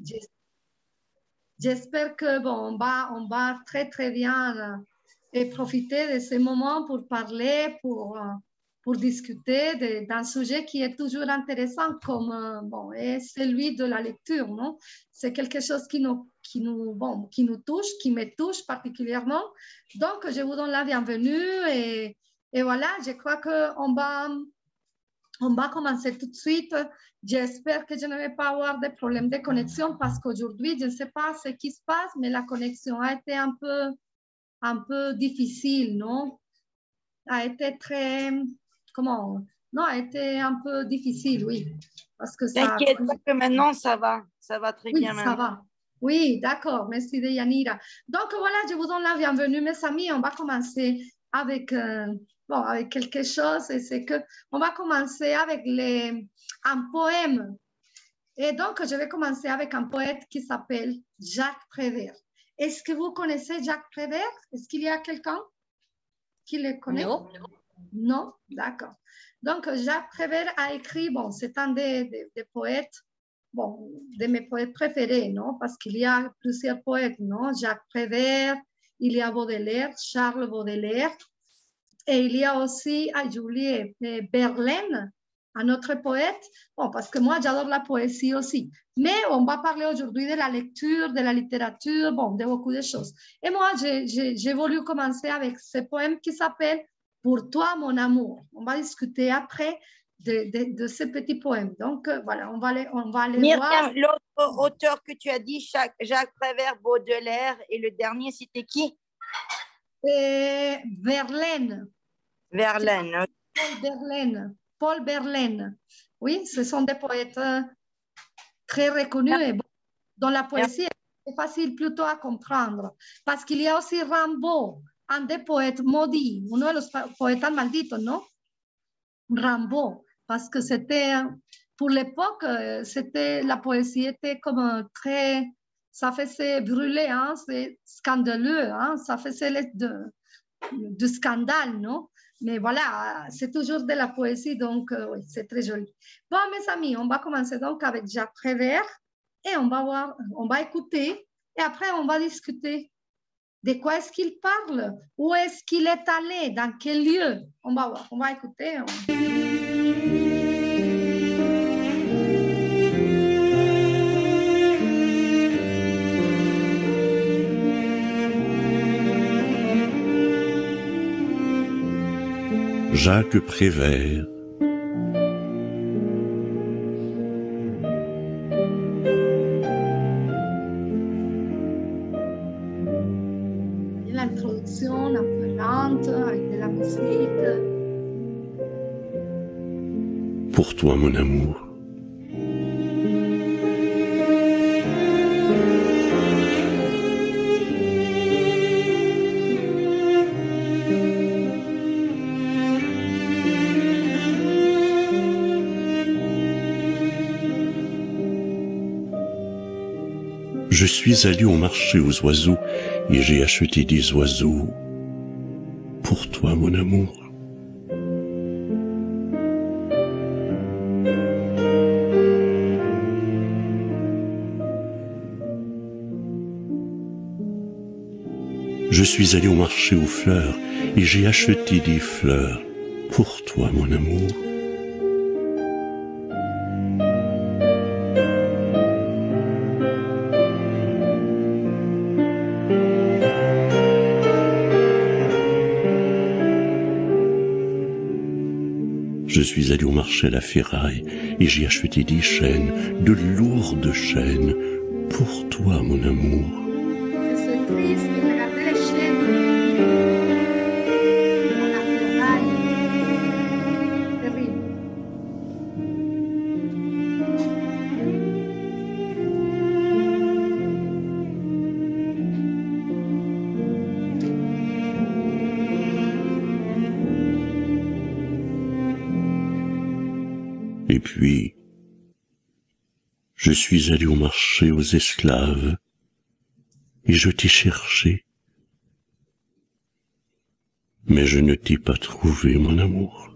j'es- j'espère que bon, on va très très bien et profiter de ce moment pour parler, pour discuter d'un sujet qui est toujours intéressant comme bon, est celui de la lecture, non? C'est quelque chose qui nous touche, qui me touche particulièrement. Donc, je vous donne la bienvenue et voilà, je crois on va commencer tout de suite. J'espère que je ne vais pas avoir de problèmes de connexion parce qu'aujourd'hui, je ne sais pas ce qui se passe, mais la connexion a été un peu difficile, non? A été très, comment? Non, a été un peu difficile, oui. Parce que ça. T'inquiète pas que maintenant, ça va très Oui, bien ça maintenant. va. Oui, d'accord. Merci de Yanira. Donc voilà, je vous donne la bienvenue, mes amis. On va commencer avec, avec quelque chose. Et c'est que on va commencer avec un poème. Et donc, je vais commencer avec un poète qui s'appelle Jacques Prévert. Est-ce que vous connaissez Jacques Prévert? Est-ce qu'il y a quelqu'un qui le connaît? Non. Non? D'accord. Donc, Jacques Prévert a écrit, bon, c'est un des poètes, bon, de mes poètes préférés, non? Parce qu'il y a plusieurs poètes, non? Jacques Prévert, il y a Baudelaire, Charles Baudelaire, et il y a aussi, Julie Verlaine, un autre poète, bon, parce que moi, j'adore la poésie aussi. Mais on va parler aujourd'hui de la lecture, de la littérature, bon, de beaucoup de choses. Et moi, j'ai voulu commencer avec ce poème qui s'appelle « Pour toi, mon amour ». On va discuter après de ce petit poème. Donc, voilà, on va aller voir. Myriam, l'autre auteur que tu as dit, Jacques Prévert, Baudelaire, et le dernier, c'était qui? Verlaine. Verlaine. Paul Verlaine. Paul Verlaine. Oui, ce sont des poètes très reconnus et dans la poésie, c'est facile plutôt à comprendre. Parce qu'il y a aussi Rimbaud, un des poètes maudits, uno de los poetas malditos, ¿no? Rimbaud, parce que c'était, pour l'époque, la poésie était comme très, ça faisait brûler, hein, c'est scandaleux, hein, ça faisait du scandale, non? Mais voilà, c'est toujours de la poésie, donc oui, c'est très joli. Bon, mes amis, on va commencer donc avec Jacques Prévert et on va voir, on va écouter et après on va discuter de quoi est-ce qu'il parle, où est-ce qu'il est allé, dans quel lieu. On va voir, on va écouter. Jacques Prévert. L'introduction un peu lente, avec de la musique. Pour toi, mon amour. Je suis allé au marché aux oiseaux et j'ai acheté des oiseaux pour toi, mon amour. Je suis allé au marché aux fleurs et j'ai acheté des fleurs pour toi, mon amour. Je suis allé au marché à la ferraille et j'ai acheté des chaînes, de lourdes chaînes, pour toi, mon amour. C'est triste de regarder les chaînes dans la ferraille. Terrible. Et puis, je suis allé au marché aux esclaves et je t'ai cherché. Mais je ne t'ai pas trouvé, mon amour.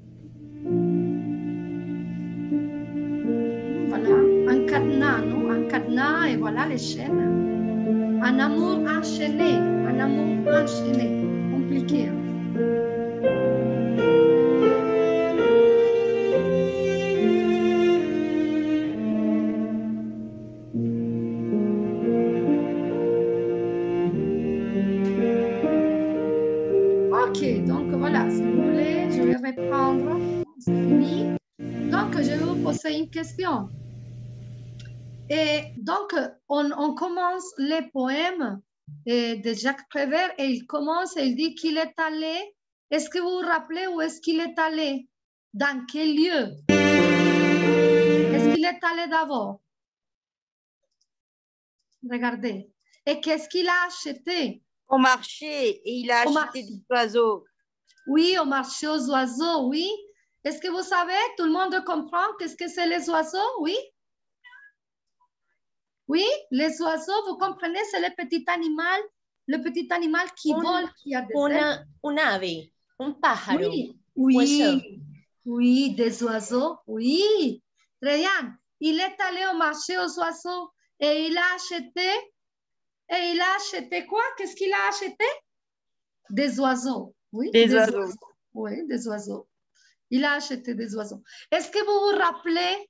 Voilà, un cadenas, non? Un cadenas et voilà les chaînes. Un amour enchaîné, compliqué. Ok, donc voilà, si vous voulez, je vais reprendre. C'est fini. Donc, je vais vous poser une question. Et donc, on commence les poèmes de Jacques Prévert et il commence et il dit qu'il est allé. Est-ce que vous vous rappelez où est-ce qu'il est allé? Dans quel lieu? Est-ce qu'il est allé d'abord? Regardez. Et qu'est-ce qu'il a acheté? Au marché, et il a Au acheté marché. des oiseaux. Oui, au marché aux oiseaux, oui. Est-ce que vous savez, tout le monde comprend qu'est-ce que c'est les oiseaux? Oui. Oui, les oiseaux, vous comprenez, c'est le petit animal qui vole, qui a des ailes. Un ave, un pájaro. Oui, Oiseau. oui, des oiseaux, oui. Très bien. Il est allé au marché aux oiseaux et il a acheté quoi? Qu'est-ce qu'il a acheté? Des oiseaux, oui. Des oiseaux. Oui, des oiseaux. Il a acheté des oiseaux. Est-ce que vous vous rappelez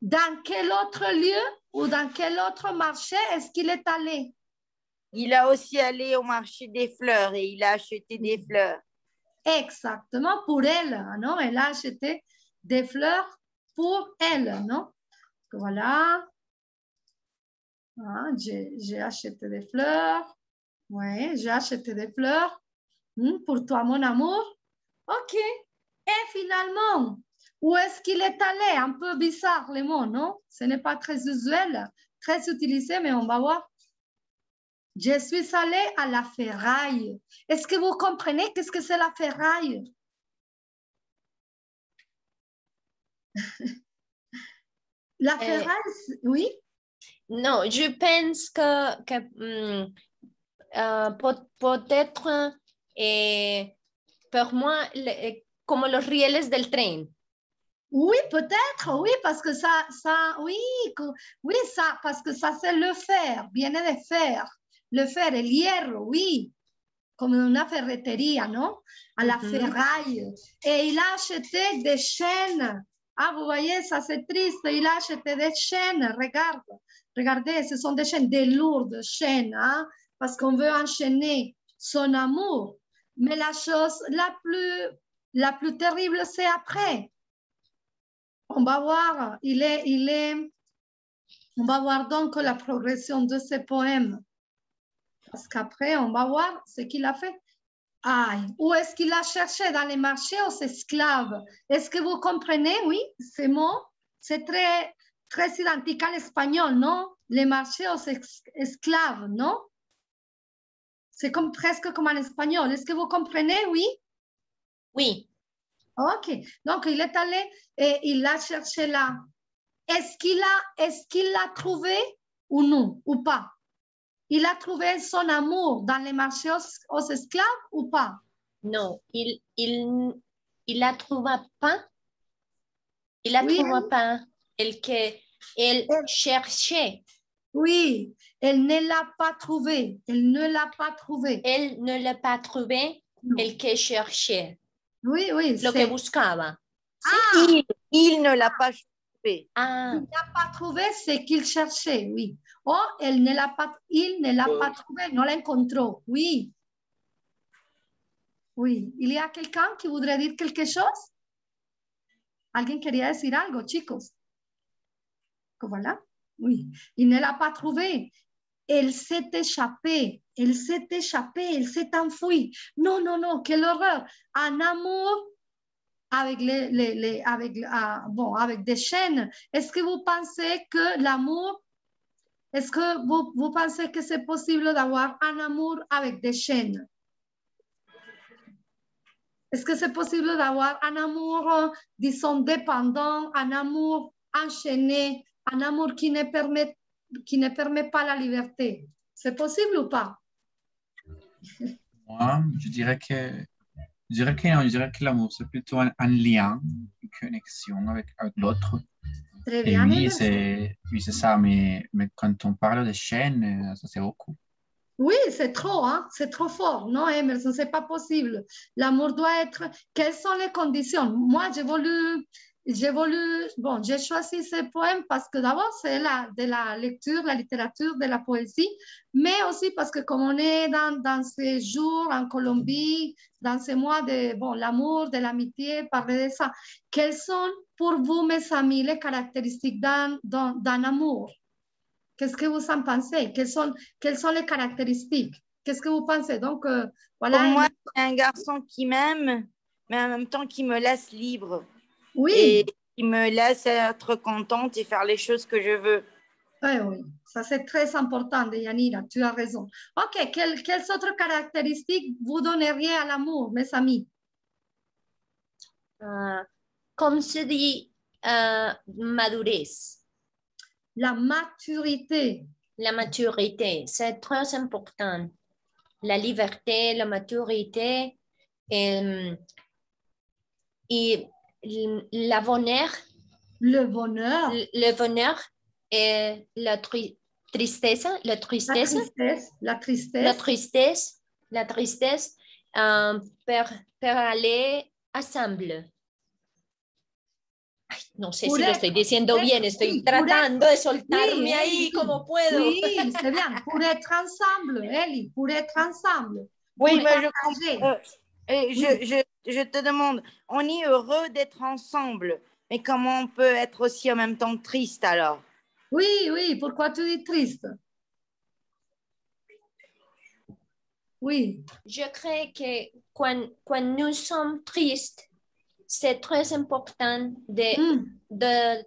dans quel autre lieu ou dans quel autre marché est-ce qu'il est allé? Il a aussi allé au marché des fleurs et il a acheté des fleurs. Exactement, pour elle, non? Elle a acheté des fleurs pour elle, non? Voilà. Ah, j'ai acheté des fleurs. Oui, j'ai acheté des fleurs pour toi, mon amour. OK. Et finalement, où est-ce qu'il est allé? Un peu bizarre, les mots, non? Ce n'est pas très usuel, très utilisé, mais on va voir. Je suis allée à la ferraille. Est-ce que vous comprenez qu'est-ce que c'est la ferraille? La ferraille, oui? Non, je pense que peut-être pour moi, como los rieles del tren. Oui, peut-être, oui, parce que oui, ça, parce que ça, c'est le fer, viene de fer. Le fer, el hierro, oui, comme una ferretería, non? À la ferraille. Et il a acheté des chaînes. Ah, vous voyez, ça c'est triste. Il a acheté des chaînes. Regardez, ce sont des chaînes, des lourdes chaînes, hein, parce qu'on veut enchaîner son amour. Mais la chose la plus terrible, c'est après. On va voir, on va voir donc la progression de ce poème. Parce qu'après, on va voir ce qu'il a fait. Aïe, où est-ce qu'il a cherché dans les marchés aux esclaves? Est-ce que vous comprenez? Oui, ce mot, c'est très, très identique à l'espagnol, non? Les marchés aux esclaves, non? C'est comme, presque comme en espagnol. Est-ce que vous comprenez? Oui? Oui. Ok, donc il est allé et il l'a cherché là. Est-ce qu'il l'a trouvé ou non, ou pas? Il a trouvé son amour dans les marchés aux esclaves ou pas? Non, il la trouva pas. Il la Oui, trouva pas. El que él cherchait. oui, elle ne l'a pas trouvé. Elle ne l'a pas trouvé. Elle ne l'a pas trouvé. No. El que cherchait. Oui, oui. Lo que buscaba. Ah, Il ne l'a pas trouvé. Ah. Il n'a pas trouvé ce qu'il cherchait, oui. Oh, il ne l'a pas trouvé, no la encontró, oui. Oui, il y a quelqu'un qui voudrait dire quelque chose? ¿Alguien quería decir algo, chicos? Voilà. Oui, il ne l'a pas trouvé. Elle s'est échappée, elle s'est enfuie. Non, non, non, quelle horreur. Un amour avec, avec des chaînes. Est-ce que vous pensez que l'amour, est-ce que vous pensez que c'est possible d'avoir un amour avec des chaînes? Est-ce que c'est possible d'avoir un amour, disons, dépendant, un amour enchaîné, un amour qui ne permet pas la liberté? C'est possible ou pas? Moi, je dirais que non, je dirais que l'amour, c'est plutôt un lien, une connexion avec l'autre. Très Et bien, oui, Emerson. c'est ça, mais quand on parle de chaîne, ça c'est beaucoup. Oui, c'est trop, hein? C'est trop fort. Non, Emerson, c'est pas possible. L'amour doit être. Quelles sont les conditions? Moi, bon, j'ai choisi ce poème parce que d'abord, c'est de la lecture, la littérature, de la poésie, mais aussi parce que comme on est dans ces jours en Colombie, dans ces mois de, bon, l'amour, de l'amitié, parler de ça. Quelles sont pour vous, mes amis, les caractéristiques d'un amour? Qu'est-ce que vous en pensez? Quelles sont les caractéristiques? Qu'est-ce que vous pensez? Donc, Pour voilà. moi, c'est un garçon qui m'aime, mais en même temps qui me laisse libre Oui, et qui me laisse être contente et faire les choses que je veux. oui, ça c'est très important, Yanira, tu as raison. OK, quelles autres caractéristiques vous donneriez à l'amour, mes amis? Comme se dit, madurez. La maturité. La maturité, c'est très important. La liberté, la maturité et la bonheur. Le bonheur. Le bonheur et la tristesse. La tristesse. La tristesse. La tristesse. La tristesse per aller ensemble. Ay, no sé si lo estoy diciendo bien, estoy tratando de soltarme ahí como puedo. Oui, c'est bien. Pour être ensemble, Ellie, pour être ensemble. Oui, mais je te demande, on est heureux d'être ensemble, mais comment on peut être aussi en même temps triste alors? Oui, pourquoi tu dis triste? Oui. Je crois que quand nous sommes tristes, c'est très important de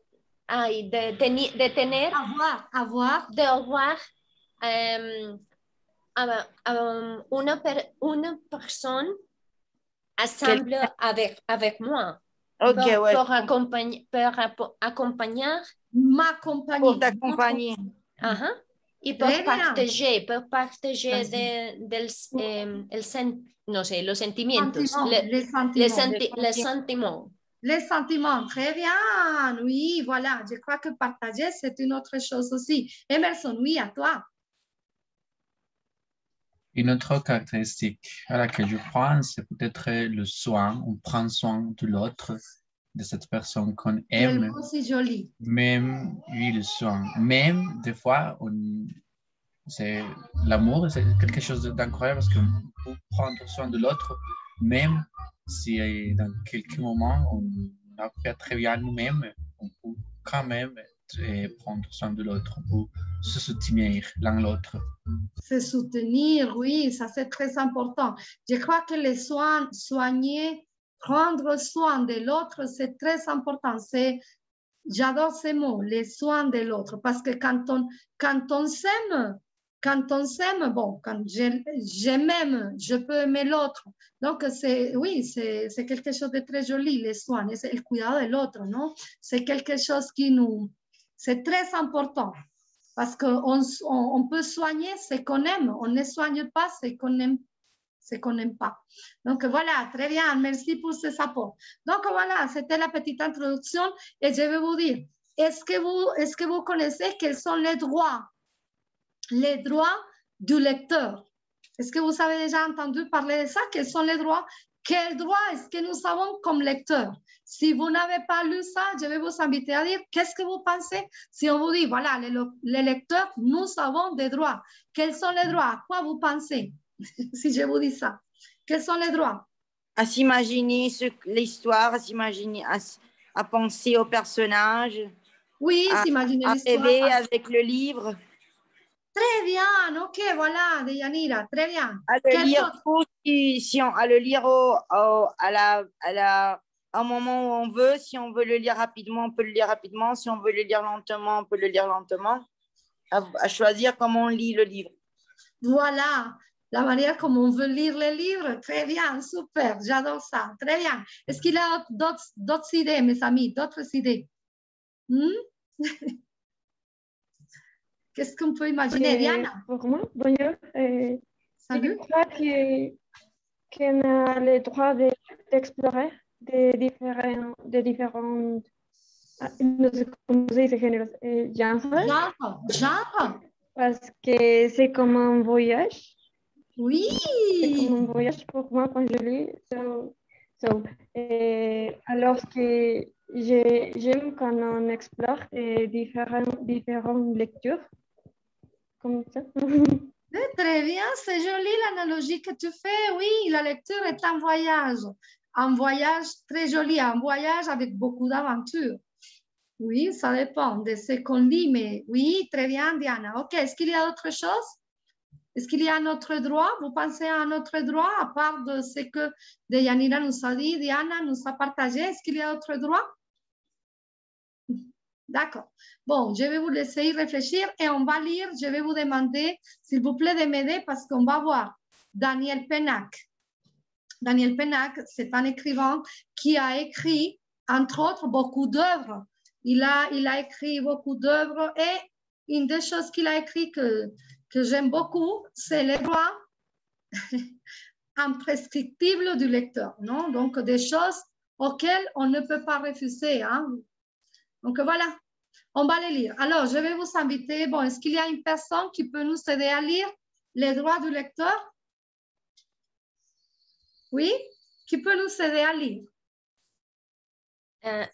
avoir une personne ensemble avec moi. Okay, ouais. Pour accompagner. M'accompagner. Pour t'accompagner. Y pour partager no sé, los sentimientos. Les sentiments. Les sentiments, très bien. Oui, voilà. Je crois que partager, c'est une autre chose aussi. Emerson, oui, à toi. Une autre caractéristique à laquelle je pense, c'est peut-être le soin. On prend soin de l'autre, de cette personne qu'on aime. Quel mot si joli. Même, oui, le soin. Même, des fois, l'amour, c'est quelque chose d'incroyable parce qu'on peut prendre soin de l'autre, même si dans quelques moments, on n'a pas très bien nous-mêmes, on peut quand même prendre soin de l'autre, on peut se soutenir l'un l'autre. Se soutenir, oui, ça c'est très important. Je crois que les soins, soigner, prendre soin de l'autre, c'est très important. J'adore ces mots, les soins de l'autre, parce que quand on s'aime, bon, quand je m'aime, je peux aimer l'autre. Donc, c'est quelque chose de très joli, les soins, c'est le cuidado de l'autre, non? C'est quelque chose c'est très important. Parce qu'on peut soigner ce qu'on aime. On ne soigne pas ce qu'on n'aime pas. Donc voilà, très bien. Merci pour ces apports. Donc voilà, c'était la petite introduction et je vais vous dire, est-ce que vous connaissez quels sont les droits du lecteur? Est-ce que vous avez déjà entendu parler de ça? Quels sont les droits? Quels droits est-ce que nous avons comme lecteurs? Si vous n'avez pas lu ça, je vais vous inviter à dire qu'est-ce que vous pensez si on vous dit, voilà, les lecteurs, nous avons des droits. Quels sont les droits? À quoi vous pensez si je vous dis ça? Quels sont les droits? À s'imaginer l'histoire, à s'imaginer, à penser au personnage. Oui, s'imaginer l'histoire. À rêver avec le livre. Très bien, ok, voilà, Deyanira, très bien. À le lire à le lire au moment où on veut. Si on veut le lire rapidement, on peut le lire rapidement. Si on veut le lire lentement, on peut le lire lentement. À choisir comment on lit le livre. Voilà, la manière comme on veut lire les livres. Très bien, super, j'adore ça. Très bien. Est-ce qu'il y a d'autres idées, mes amis, d'autres idées? Qu'est-ce qu'on peut imaginer, Diana? Pour moi, bonjour. Salut. Je crois qu'on a le droit d'explorer de différentes no sé cómo se dice géneros, genre, Genre. parce que c'est comme un voyage. Oui. C'est comme un voyage pour moi quand je lis. Alors que j'aime quand on explore différentes lectures, comme ça. Très bien, c'est joli l'analogie que tu fais. Oui, la lecture est un voyage. Un voyage très joli, un voyage avec beaucoup d'aventures. Oui, ça dépend de ce qu'on lit, mais oui, très bien, Diana. OK, est-ce qu'il y a autre chose? Est-ce qu'il y a un autre droit? Vous pensez à un autre droit à part de ce que Deyanira nous a dit, Diana nous a partagé? Est-ce qu'il y a autre droit? D'accord. Bon, je vais vous laisser y réfléchir et on va lire. Je vais vous demander, s'il vous plaît, de m'aider parce qu'on va voir Daniel Pennac. Daniel Pennac, c'est un écrivain qui a écrit, entre autres, beaucoup d'œuvres. Il a écrit beaucoup d'œuvres et une des choses qu'il a écrit que j'aime beaucoup, c'est les droits imprescriptibles du lecteur, non? Donc, des choses auxquelles on ne peut pas refuser. Hein? Donc, voilà, on va les lire. Alors, je vais vous inviter. Bon, est-ce qu'il y a une personne qui peut nous aider à lire les droits du lecteur? Oui? Qui peut nous aider à lire?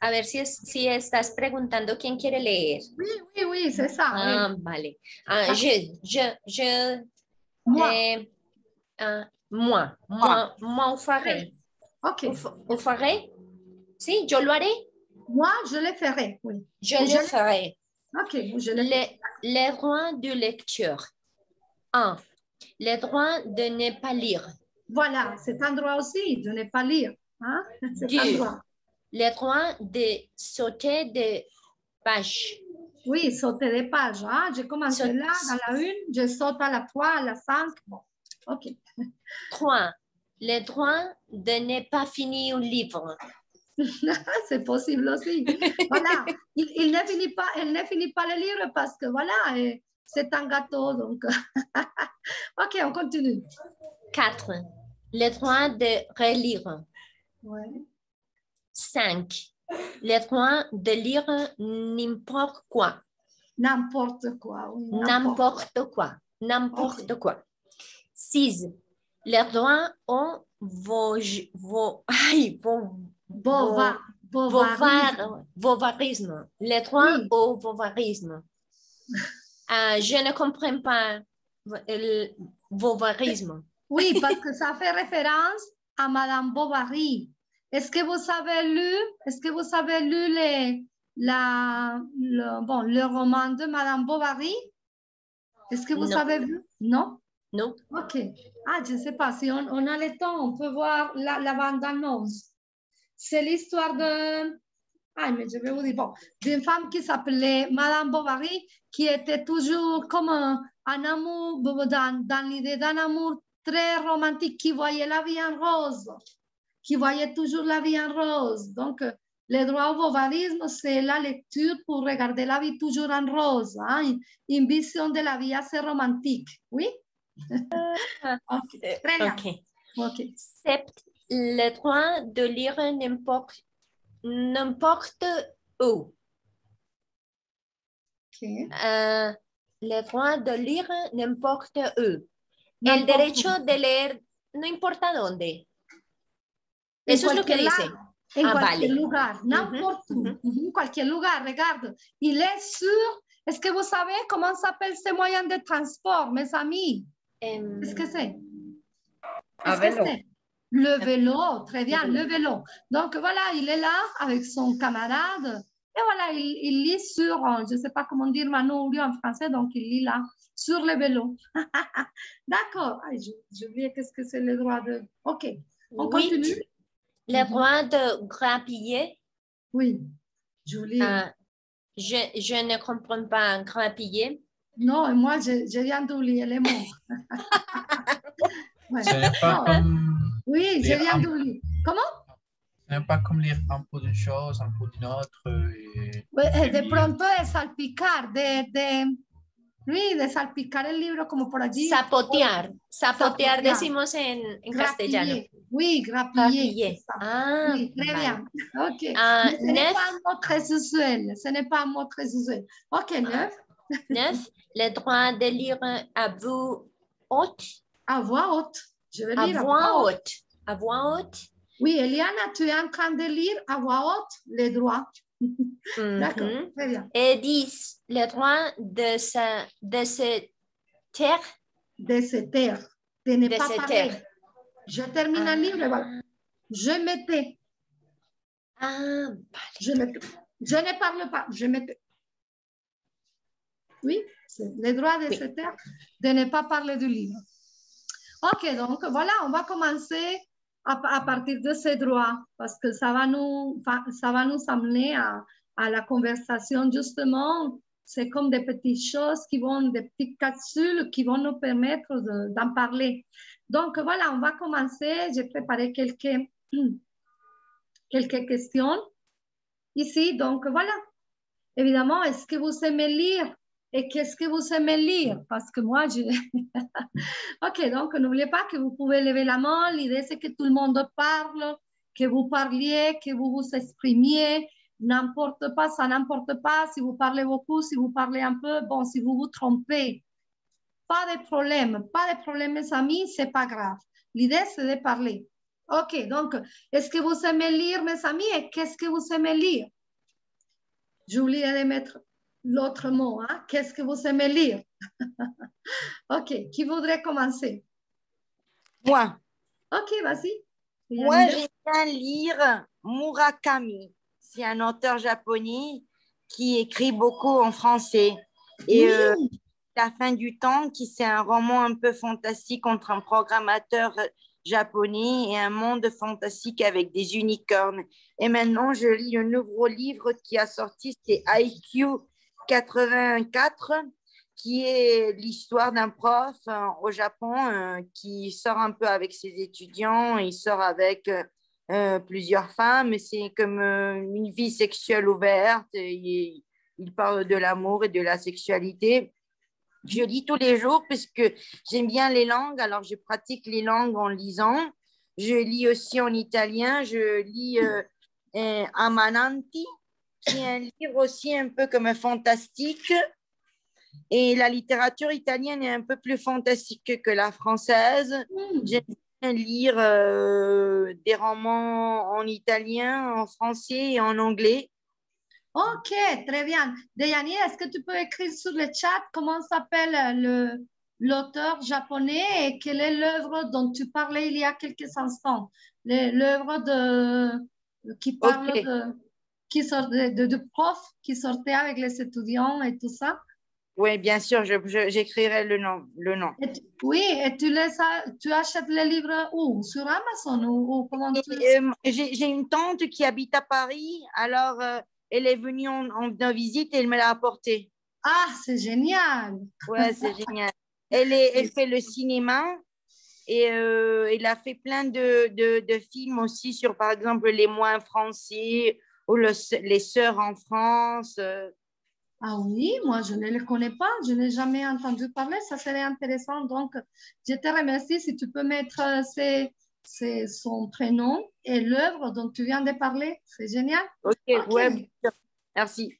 A ver si estás preguntando quién quiere leer. Oui, c'est ça. Ah, Oui. vale. Moi. Moi, vous farez. OK. Vous farez? Si, yo lo haré. Moi, je le ferai, oui. Je le ferai. OK, je le ferai. Les droits de lecture. 1. Les droits de ne pas lire. Voilà, c'est un droit aussi de ne pas lire. Hein? C'est un droit. Les droits de sauter des pages. Oui, sauter des pages. Hein? J'ai commencé là, dans la 1, je saute à la 3, à la 5. Bon, OK. 3. Les droits de ne pas finir un livre. C'est possible aussi. Voilà, il ne finit pas le livre parce que voilà, c'est un gâteau. Donc, OK, on continue. 4. Les droits de relire. Ouais. 5. Les droits de lire n'importe quoi. N'importe quoi. Oui, n'importe quoi. N'importe okay. quoi. 6. Les droits au vovarisme. Les droits au vovarisme. Je ne comprends pas le vovarisme. Oui, parce que ça fait référence à Madame Bovary. Est-ce que vous avez lu le roman de Madame Bovary? Est-ce que vous avez vu? Non? Non. OK. Ah, je ne sais pas. Si on a le temps, on peut voir la bande-annonce. C'est l'histoire de... Ah, mais je vais vous dire, bon, d'une femme qui s'appelait Madame Bovary, qui était toujours comme un amour, dans l'idée d'un amour très romantique, qui voyait la vie en rose, qui voyait toujours la vie en rose. Donc, le droit au bovarisme, c'est la lecture pour regarder la vie toujours en rose, hein? Une vision de la vie assez romantique, oui? Okay. Très bien. Okay. 7. Le droit de lire n'importe où. Okay. Le droit de lire n'importe où. El derecho de leer no importa dónde. Eso es lo que dice. En cualquier lugar, n'importe où. En cualquier lugar, regarde. Il est sur... Est-ce que vous savez comment s'appelle ce moyen de transport, mes amis? Qu'est-ce que c'est? Vélo. Le vélo, très bien, le vélo. Donc voilà, il est là avec son camarade. Et voilà, il lit sur, je ne sais pas comment dire Manu en français, donc il lit là, sur le vélo. D'accord. Je oublié qu'est-ce que c'est le droit de... OK, on continue. Le droit de grappiller. Oui, Julie. Je ne comprends pas grappiller. Non, et moi, je viens d'oublier les mots. Ouais. Ce n'est pas comme... Oui, je viens d'oublier. Comment? Ce n'est pas comme lire un peu d'une chose, un peu d'une autre. De pronto es salpicar, Oui, de salpicar el libro como por allí. Zapotear. Zapotear Zapotear. decimos en castellano. Grappiller. Oui, Grappiller. grappiller. c'est ça. Ah, Oui, très vale. bien. Ok. Ah, Mais ce n'est neuf. pas un mot très usuel. Ce n'est pas un mot très usuel. Ok, 9. 9. Le droit de lire à voix haute. À voix haute. Je vais À lire voix haute. À voix haute. Oui, Eliana, tu es en train de lire à voix haute les droits. D'accord, Mhm. très bien. Et 10. Le droit de se taire. De se taire, de ne De pas se parler. taire. Je termine le livre et voilà. Je me tais. Ah, Je me tais. Je ne parle pas. Je me tais. Oui, c'est le droit de se taire, de ne pas parler du livre. Ok, donc voilà, on va commencer à partir de ces droits parce que ça va nous amener à la conversation justement. C'est comme des petites choses des petites capsules qui vont nous permettre d'en parler. Donc voilà, on va commencer. J'ai préparé quelques questions ici. Donc voilà, évidemment, est-ce que vous aimez lire? Et qu'est-ce que vous aimez lire? Parce que moi, Ok, donc n'oubliez pas que vous pouvez lever la main. L'idée, c'est que tout le monde parle, que vous parliez, que vous vous exprimiez. N'importe pas, ça n'importe pas. Si vous parlez beaucoup, si vous parlez un peu, bon, si vous vous trompez, pas de problème. Pas de problème, mes amis, c'est pas grave. L'idée, c'est de parler. Ok, donc, est-ce que vous aimez lire, mes amis? Et qu'est-ce que vous aimez lire? J'ai oublié de mettre l'autre mot. Hein? Qu'est-ce que vous aimez lire? Ok, qui voudrait commencer? Moi. Ok, vas-y. Moi, j'aime bien lire Murakami. C'est un auteur japonais qui écrit beaucoup en français. Et La fin du temps, c'est un roman un peu fantastique entre un programmateur japonais et un monde fantastique avec des unicornes. Et maintenant, je lis un nouveau livre qui a sorti, c'est IQ 84, qui est l'histoire d'un prof au Japon qui sort un peu avec ses étudiants, il sort avec plusieurs femmes, c'est comme une vie sexuelle ouverte, il parle de l'amour et de la sexualité. Je lis tous les jours parce que j'aime bien les langues, alors je pratique les langues en lisant. Je lis aussi en italien, je lis Amananti, qui est un livre aussi un peu comme fantastique. Et la littérature italienne est un peu plus fantastique que la française. J'aime bien lire des romans en italien, en français et en anglais. Ok, très bien. Dayani, est-ce que tu peux écrire sur le chat comment s'appelle l'auteur japonais et quelle est l'œuvre dont tu parlais il y a quelques instants? L'œuvre qui parle de prof qui sortait avec les étudiants et tout ça? Oui, bien sûr, j'écrirai le nom. Oui, et tu achètes les livres où? Sur Amazon ou comment tu... J'ai une tante qui habite à Paris, alors elle est venue en visite et elle me l'a apporté. Ah, c'est génial! Ouais, c'est génial. Elle fait le cinéma et elle a fait plein de films aussi sur, par exemple, les moines français ou les sœurs en France. Ah oui, moi je ne le connais pas, je n'ai jamais entendu parler, ça serait intéressant. Donc, je te remercie si tu peux mettre son prénom et l'œuvre dont tu viens de parler, c'est génial. Ok, ouais, merci.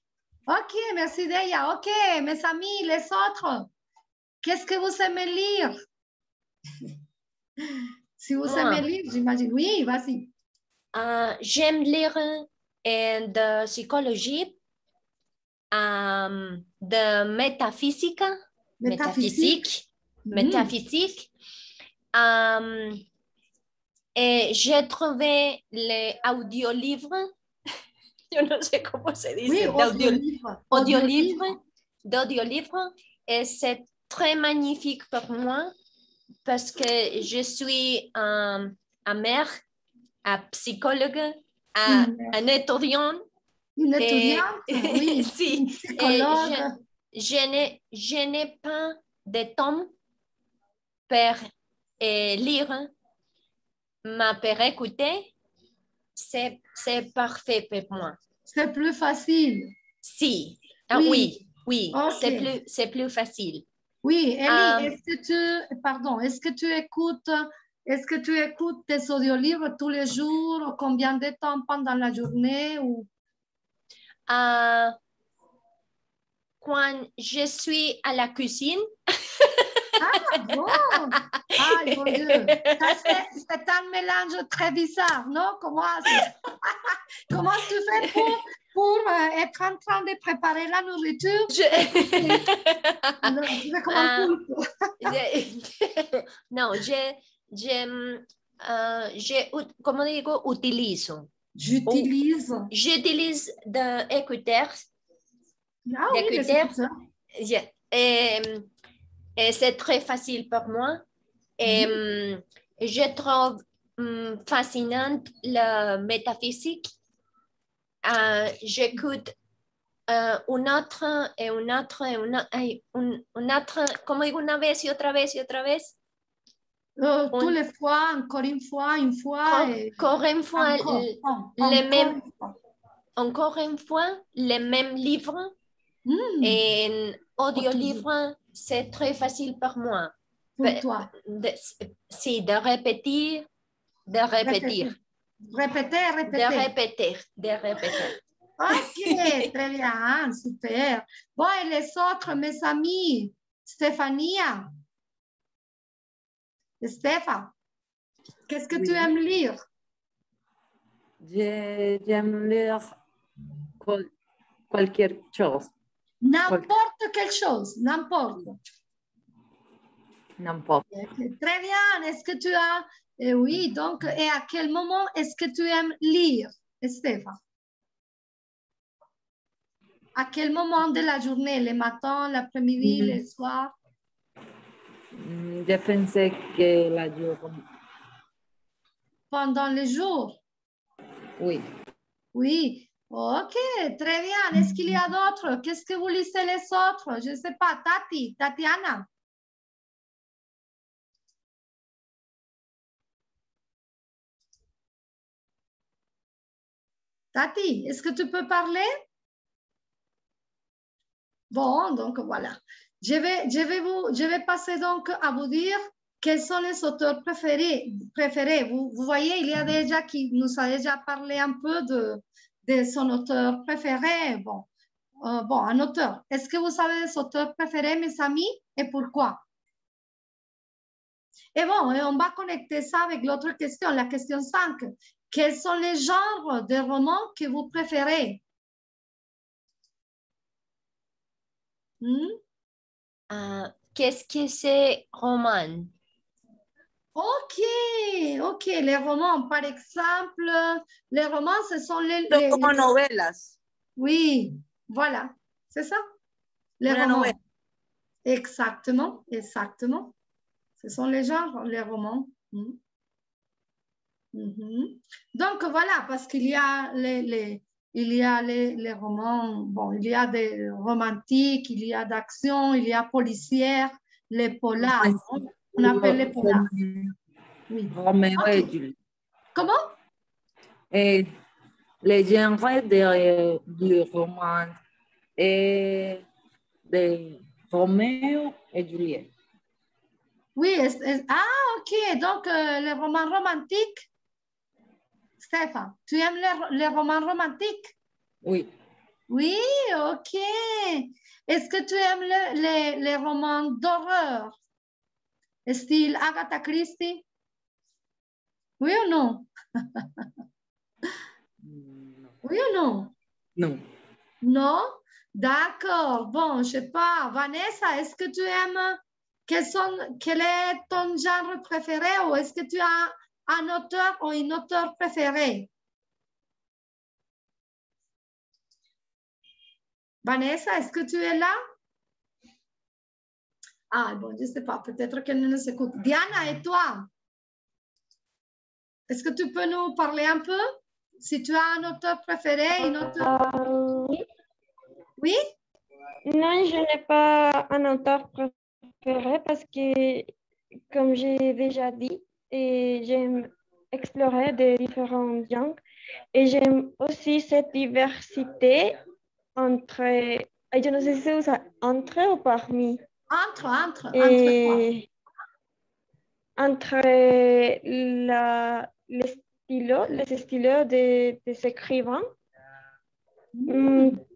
Ok, merci Deya. Ok, mes amis, les autres, qu'est-ce que vous aimez lire? Si vous aimez lire, j'imagine. Oui, vas-y. J'aime lire de psychologie. De métaphysique. Et j'ai trouvé les audiolivres. Je ne sais comment se dit. Oui, D'audiolivres. Et c'est très magnifique pour moi parce que je suis un mère, un psychologue, un étudiant. Une étudiante, oui. Si, psychologue. Je n'ai pas de temps pour lire, mais pour écouter, c'est parfait pour moi. C'est plus facile. Si, oui. Oui, Ok. c'est plus facile. Oui, Ellie, Euh, est-ce que tu écoutes tes audiolivres tous les jours? Combien de temps pendant la journée? Ou... Quand je suis à la cuisine, Ah bon! Ay, mon Dieu! C'est un mélange très bizarre, non? Comment tu fais pour être en train de préparer la nourriture? Non, tu fais comme un pulpe. non, comment digo, utilizo. J'utilise des écouteurs. Ah oui, les écouteurs. Et c'est très facile pour moi. Et je trouve fascinante la métaphysique. J'écoute un autre et un autre et un autre, como digo, una vez y otra vez y otra vez. Tous les fois, encore une fois, une fois. Encore une fois, encore une fois, les mêmes livres. Et audio-livre, c'est très facile pour moi. Pour toi. C'est de répéter, de répéter. De répéter. Ok, très bien, super. Bon, et les autres, mes amis, Stéphania, Stéphane, qu'est-ce que tu aimes lire? J'aime lire quelque chose. N'importe quelle chose, n'importe. N'importe. Très bien. Est-ce que tu as... oui, donc, et à quel moment est-ce que tu aimes lire, Stéphane? À quel moment de la journée? Le matin, l'après-midi, le soir? Je pensais que la journée. Pendant les jours? Oui. Oui. Ok, très bien. Est-ce qu'il y a d'autres? Qu'est-ce que vous lisez les autres? Je ne sais pas. Tatiana. Tati, est-ce que tu peux parler? Bon, donc voilà. Je vais passer donc à vous dire quels sont les auteurs préférés. Vous voyez, il y a déjà qui nous a déjà parlé un peu de son auteur préféré. Bon, un auteur. Est-ce que vous savez les auteurs préférés, mes amis, et pourquoi? Et bon, on va connecter ça avec l'autre question, la question 5. Quels sont les genres de romans que vous préférez? Qu'est-ce que c'est roman? Ok. Les romans, par exemple, les romans, ce sont les novelas. Oui, voilà, c'est ça. Les romans. Novelle. Exactement. Ce sont les genres, les romans. Donc voilà, parce qu'il y a les romans, bon, il y a des romantiques, il y a d'action, il y a policières, les polars. On appelle les polars. Oui. Roméo et Juliette. Comment? Et les genres du roman et de Roméo et Juliette. Oui, ok. Donc, les romans romantiques. Stéphane, tu aimes les romans romantiques? Oui. Oui, ok. Est-ce que tu aimes les romans d'horreur? Style Agatha Christie? Oui ou non? Oui ou non? Non. Non? D'accord. Bon, je sais pas. Vanessa, est-ce que tu aimes... Quel est ton genre préféré ou est-ce que tu as un auteur ou une auteure préférée? Vanessa, est-ce que tu es là? Ah, bon, je ne sais pas. Peut-être qu'elle ne nous écoute. Diana, et toi? Est-ce que tu peux nous parler un peu? Si tu as un auteur préféré, une auteure? Oui. Oui? Non, je n'ai pas un auteur préféré parce que, comme j'ai déjà dit, j'aime explorer des différents genres et j'aime aussi cette diversité entre Ay, yo no sé si se usa entre o parmi. Entre quoi? Entre les stylos des écrivains.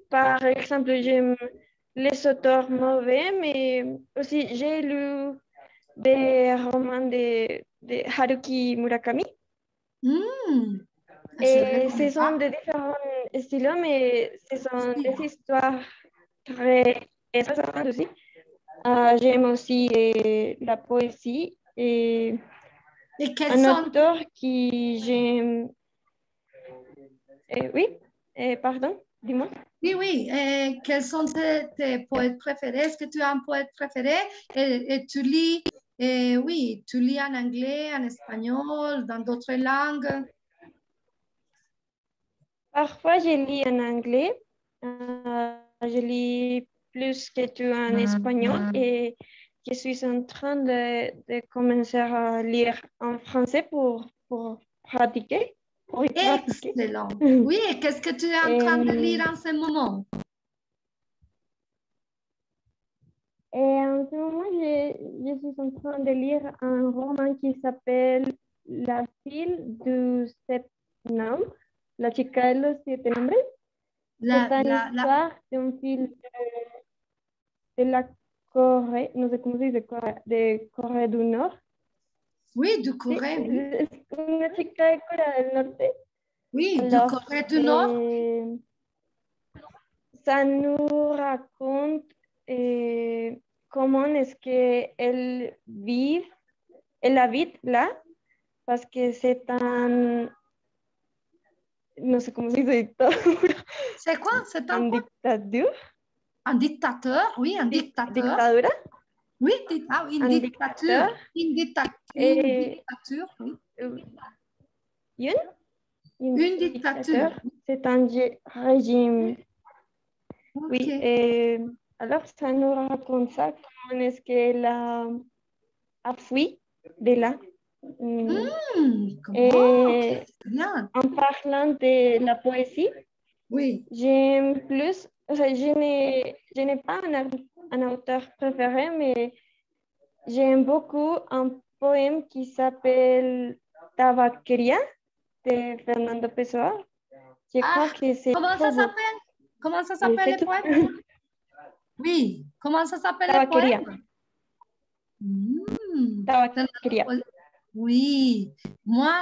Par exemple, j'aime les auteurs mauvais, mais aussi j'ai lu des romans de Haruki Murakami. Et ce sont de différents styles, mais ce sont des histoires très intéressantes aussi. J'aime aussi la poésie et quels un sont... auteur qui j'aime. Oui, pardon, dis-moi. Oui. Quels sont tes poètes préférés? Est-ce que tu as un poète préféré? Et tu lis, oui, tu lis en anglais, en espagnol, dans d'autres langues? Parfois, je lis en anglais. Je lis plus que tout en espagnol et je suis en train de commencer à lire en français pour pratiquer. Excellent. Oui, et qu'est-ce que tu es en train de lire en ce moment? Et en ce moment, je suis en train de lire un roman qui s'appelle La fille du septembre, La chica de los siete nombres. C'est une histoire d'une fille de la Corée, no sé cómo se dice, de Corea del Norte. Oui, du Corée. Sí, es una chica de Corea del Norte. Oui, Alors, du Corée du Nord. Ça nous raconte comment est-ce qu'elle habite là, parce que c'est un, no sé cómo se dice, dictadura. C'est quoi? C'est un quoi? Dictature. Un dictateur, oui, un dictateur. Dictadura. Oui, une dictature. Une dictature, oui. Une dictature. C'est un régime. Okay. Oui, alors ça nous raconte ça, comment est-ce qu'elle a fui de là. Bien. En parlant de la poésie, oui. J'aime plus, je n'ai pas un auteur préféré, mais j'aime beaucoup un poème qui s'appelle Tabaquería de Fernando Pessoa. Je crois que c'est comment ça s'appelle? Comment ça s'appelle le poème? Oui, comment ça s'appelle le poème? Tabaquería. Oui, moi,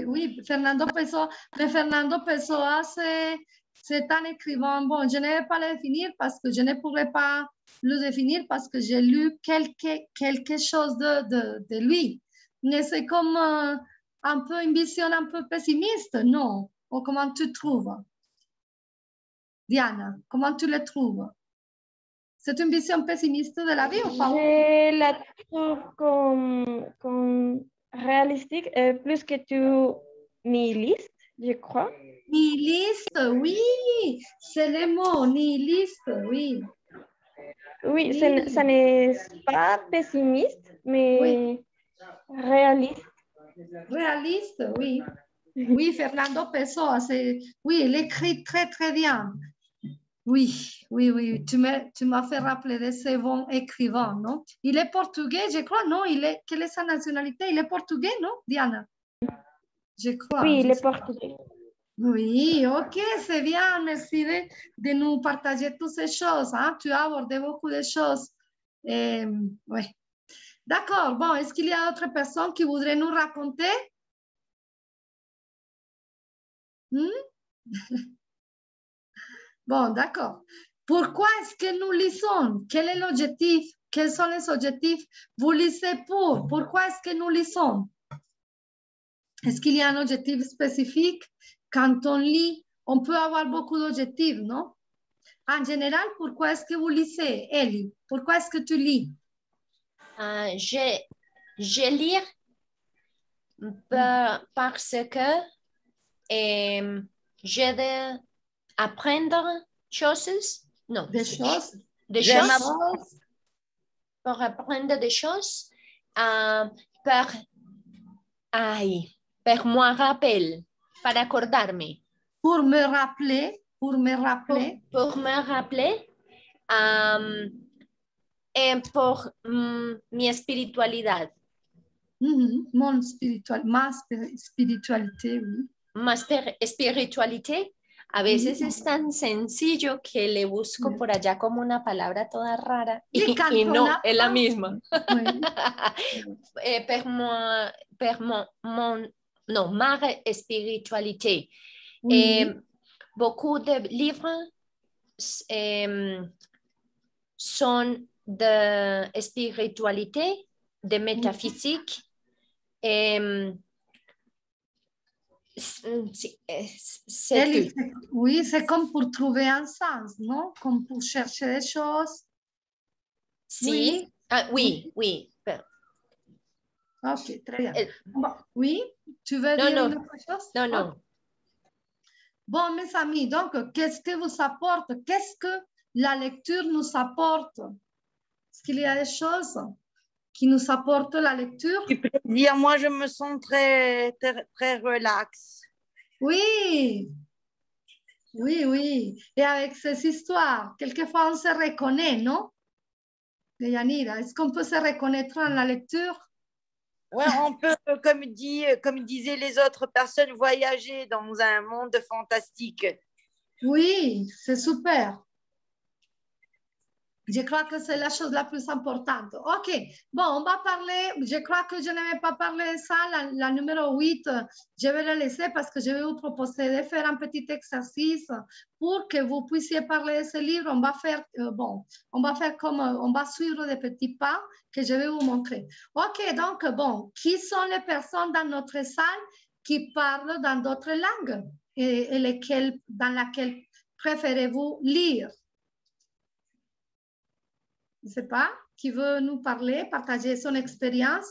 oui, Fernando Pessoa. Mais Fernando Pessoa, c'est un écrivain. Bon, je ne vais pas le définir parce que je ne pourrais pas le définir parce que j'ai lu quelque chose de lui. Mais c'est comme un peu une vision un peu pessimiste, non? Ou comment tu trouves? Diana, comment tu le trouves? C'est une vision pessimiste de la vie ou pas? Je la trouve comme réalistique, plus que tout nihiliste, je crois. Nihiliste, oui, c'est le mot, nihiliste, oui. Oui, ça n'est pas pessimiste, mais réaliste. Réaliste, oui. Oui, Fernando Pessoa, oui, il écrit très, très bien. Oui, tu m'as fait rappeler de ce bon écrivain, non? Il est portugais, je crois, non? Quelle est sa nationalité? Il est portugais, non, Diana? Je crois. Oui, il est portugais. Oui, ok, c'est bien. Merci de nous partager toutes ces choses. Hein? Tu as abordé beaucoup de choses. Oui. D'accord. Bon, est-ce qu'il y a d'autres personnes qui voudraient nous raconter? Bon, d'accord. Pourquoi est-ce que nous lisons? Quel est l'objectif? Quels sont les objectifs? Vous lisez pour? Pourquoi est-ce que nous lisons? Est-ce qu'il y a un objectif spécifique? Quand on lit, on peut avoir beaucoup d'objectifs, non? En général, pourquoi est-ce que vous lisez, Ellie? Pourquoi est-ce que tu lis? Je lis parce que j'ai d'apprendre choses. Non. Des choses? Des choses. Pour apprendre des choses. Pour moi rappel. Para acordarme. Pour me rappeler. Pour me rappeler. Pour me rappeler por mi espiritualidad. Mon spiritual, ma spiritualité, oui. Más espiritualité. A veces es tan sencillo que le busco por allá como una palabra toda rara y no, es la misma. Oui. Non, ma spiritualité. Oui. Beaucoup de livres son de spiritualité, de métaphysique. C'est tout. Oui, c'est comme pour trouver un sens, non? Comme pour chercher des choses. Si. Oui. Ah, oui, oui. Ok, très bien. Oui, tu veux dire une autre chose? Non, non. Bon, mes amis, donc, qu'est-ce que vous apporte? Qu'est-ce que la lecture nous apporte? Est-ce qu'il y a des choses qui nous apportent la lecture? Tu peux dire, moi, je me sens très, très, très relax. Oui, oui, oui. Et avec ces histoires, quelquefois on se reconnaît, non? Yanira, est-ce qu'on peut se reconnaître dans la lecture? Oui, on peut, comme disaient les autres personnes, voyager dans un monde fantastique. Oui, c'est super. Je crois que c'est la chose la plus importante. OK, bon, on va parler, je crois que je ne vais pas parler de ça, la numéro 8, je vais la laisser parce que je vais vous proposer de faire un petit exercice pour que vous puissiez parler de ce livre. On va faire, on va faire comme, on va suivre des petits pas que je vais vous montrer. OK, donc, bon, qui sont les personnes dans notre salle qui parlent dans d'autres langues et dans laquelle préférez-vous lire? Je ne sais pas, qui veut nous parler, partager son expérience?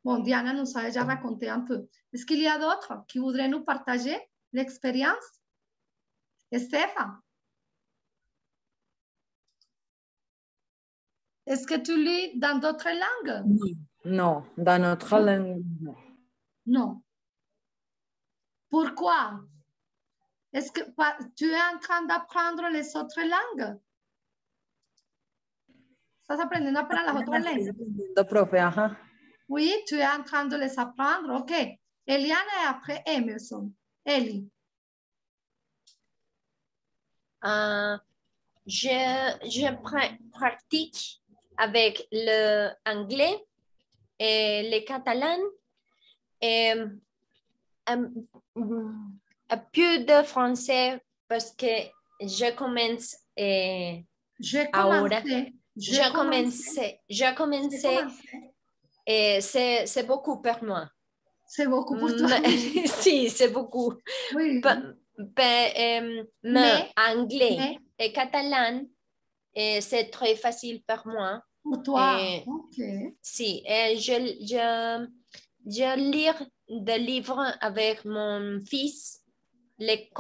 Bon, Diana nous a déjà raconté un peu. Est-ce qu'il y a d'autres qui voudraient nous partager l'expérience? Stéphane? Est-ce que tu lis dans d'autres langues? Non, dans notre langue, non. Non. Pourquoi? Est-ce que tu es en train d'apprendre les autres langues? ¿Estás aprendiendo a hablar las otras lenguas? Profe, ajá. Oui, tu es en train de les apprendre. OK. Eliana et après Emerson. Ellie. Je pratique avec l'anglais et le catalan et un peu de français parce que je commence ahora. J'ai commencé et c'est beaucoup pour moi. C'est beaucoup pour toi. Si, c'est beaucoup. Oui. Mais anglais et catalan, c'est très facile pour moi. Pour toi, ok. Si, je lis des livres avec mon fils, les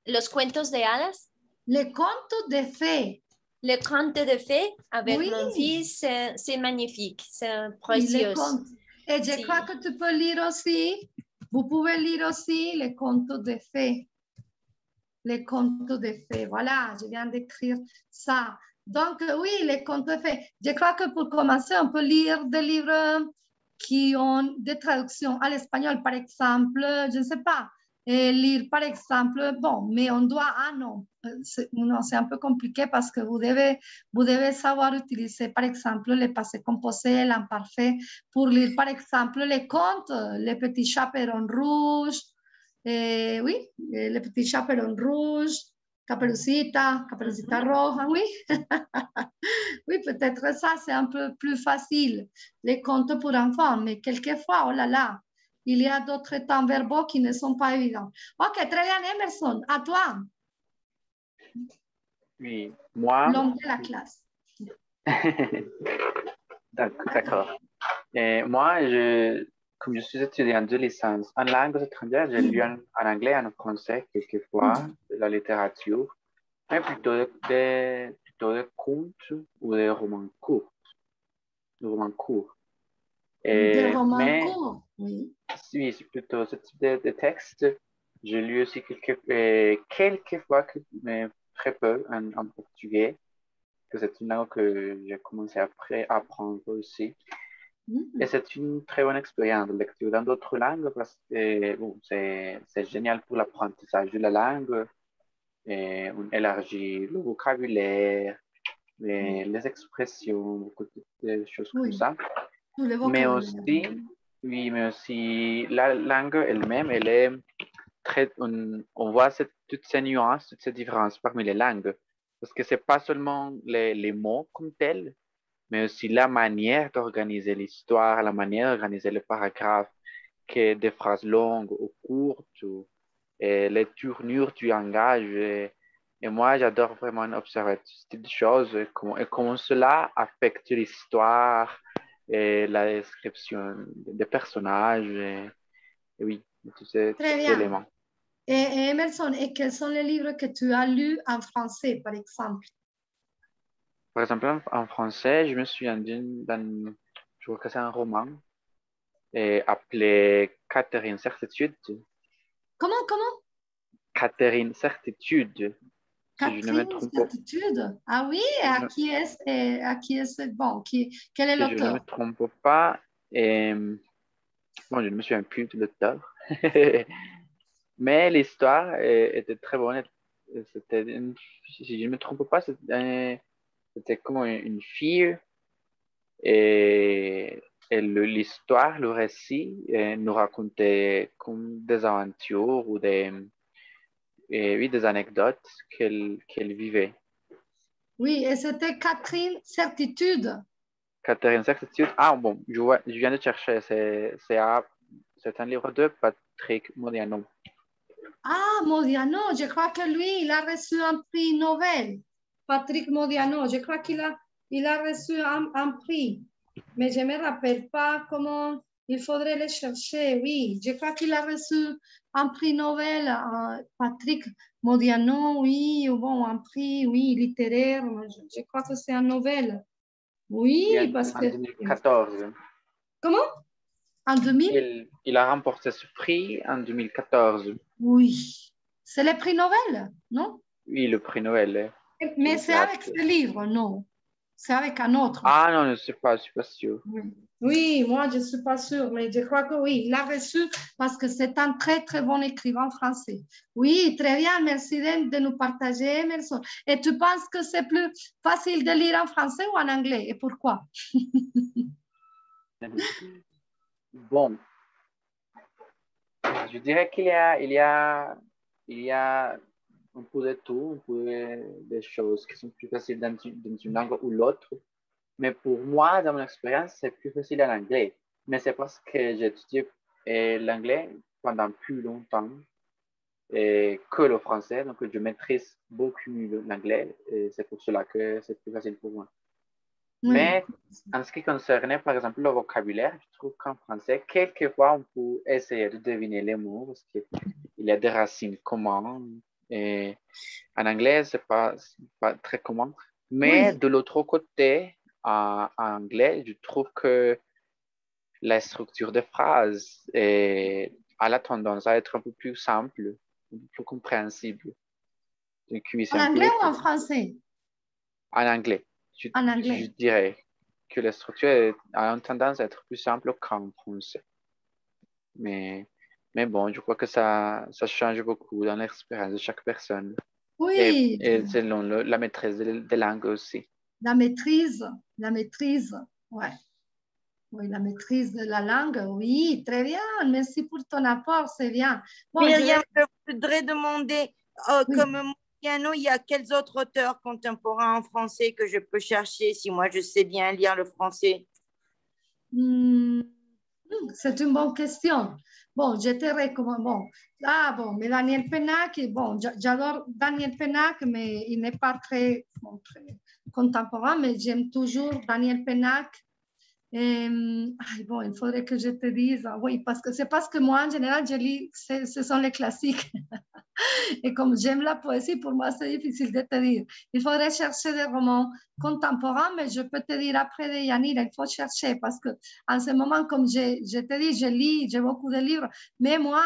los cuentos de hadas. Les contes de fées. Les contes de fées avec mon fils, c'est magnifique, c'est précieux. Et je crois que tu peux lire aussi, vous pouvez lire aussi les contes de fées. Les contes de fées, voilà, je viens d'écrire ça. Donc, oui, les contes de fées. Je crois que pour commencer, on peut lire des livres qui ont des traductions à l'espagnol, par exemple, je ne sais pas. Lire, par exemple, bon, mais on doit, non, c'est un peu compliqué parce que vous devez savoir utiliser, par exemple, le passé composé, l'imparfait, pour lire, par exemple, les contes, les petits chaperons rouges, oui, les petits chaperons rouges, Caperucita roja, oui. Oui, peut-être ça, c'est un peu plus facile, les contes pour enfants, mais quelquefois, oh là là, il y a d'autres temps verbaux qui ne sont pas évidents. OK, très bien, Emerson, à toi. Oui, moi... L'homme de la classe. D'accord. Moi, comme je suis étudiant de licence en langue étrangère, j'ai lu en anglais et en français quelquefois de la littérature, mais plutôt de contes ou de romans courts. Des romans courts, oui. Oui, c'est plutôt ce type de texte. J'ai lu aussi quelquefois, mais très peu en portugais, que c'est une langue que j'ai commencé après à apprendre aussi. Et c'est une très bonne expérience de lecture dans d'autres langues parce que bon, c'est génial pour l'apprentissage de la langue. Et on élargit le vocabulaire, les expressions, beaucoup de choses comme ça. Mais aussi, oui, mais aussi la langue elle-même, elle est très, on voit toutes ces nuances, toutes ces différences parmi les langues. Parce que c'est pas seulement les mots comme tels, mais aussi la manière d'organiser l'histoire, la manière d'organiser les paragraphes, que des phrases longues ou courtes, et les tournures du langage. Et moi, j'adore vraiment observer ce type de choses et comment cela affecte l'histoire et la description des personnages. Et oui, tous ces éléments. Et Emerson, et quels sont les livres que tu as lus en français, par exemple? Par exemple, en français, je me souviens je crois que c'est un roman appelé Catherine Certitude. Comment? Catherine Certitude. Catherine, si je ne me trompe Certitude. Ah oui, à qui est bon, quel est l'auteur? Si je ne me trompe pas, bon, je ne me souviens plus de l'auteur, mais l'histoire était très bonne. C'était si je ne me trompe pas, c'était comme une fille et l'histoire, le récit nous racontait comme des aventures ou oui, des anecdotes qu'elle vivait. Oui, et c'était Catherine Certitude. Catherine Certitude. Ah bon, je viens de chercher. C'est un livre de Patrick Modiano. Ah, Modiano, je crois que lui, il a reçu un prix Nobel. Patrick Modiano, je crois qu'il a reçu un prix. Mais je ne me rappelle pas comment il faudrait le chercher. Oui, je crois qu'il a reçu un prix Nobel. Patrick Modiano, oui, bon, un prix, oui, littéraire. Je crois que c'est un Nobel. Oui, parce que... En 2014. Comment? En 2000? Il a remporté ce prix en 2014. Oui. C'est le prix Nobel, non? Oui, le prix Nobel. Mais c'est avec ce livre, non? C'est avec un autre. Ah non, je ne sais pas, je ne suis pas sûre. Oui, moi, je ne suis pas sûre, mais je crois que oui, il l'a reçu parce que c'est un très, très bon écrivain français. Oui, très bien, merci de nous partager, Emerson. Et tu penses que c'est plus facile de lire en français ou en anglais? Et pourquoi? Bon, je dirais qu'il y a un peu de tout, un peu des choses qui sont plus faciles dans une langue ou l'autre. Mais pour moi, dans mon expérience, c'est plus facile en anglais. Mais c'est parce que j'ai étudié l'anglais pendant plus longtemps que le français. Donc, je maîtrise beaucoup mieux l'anglais et c'est pour cela que c'est plus facile pour moi. Oui. Mais en ce qui concernait, par exemple, le vocabulaire, je trouve qu'en français, quelquefois, on peut essayer de deviner les mots parce qu'il y a des racines communes. Et en anglais, c'est pas très commun. Mais de l'autre côté, en anglais, je trouve que la structure des phrases a la tendance à être un peu plus simple, un peu plus compréhensible. Donc, oui, en anglais ou en français? En anglais. Je dirais que la structure a une tendance à être plus simple qu'en français. Mais bon, je crois que ça change beaucoup dans l'expérience de chaque personne. Oui. Et selon la maîtrise des langues aussi. La maîtrise, ouais. Oui, la maîtrise de la langue, oui, très bien. Merci pour ton apport, c'est bien. Bon, Myriam, je voudrais demander, comme Modiano, il y a quels autres auteurs contemporains en français que je peux chercher si moi je sais bien lire le français? C'est une bonne question. Bon, je te recommande. Mais Daniel Pennac, bon, j'adore Daniel Pennac, mais il n'est pas très contemporain, mais j'aime toujours Daniel Pennac. Bon, il faudrait que je te dise, oui, c'est parce que moi, en général, je lis, ce sont les classiques. Et comme j'aime la poésie, pour moi, c'est difficile de te dire. Il faudrait chercher des romans contemporains, mais je peux te dire après de Yanira, il faut chercher parce que en ce moment, comme je te dis, je lis, j'ai beaucoup de livres, mais moi,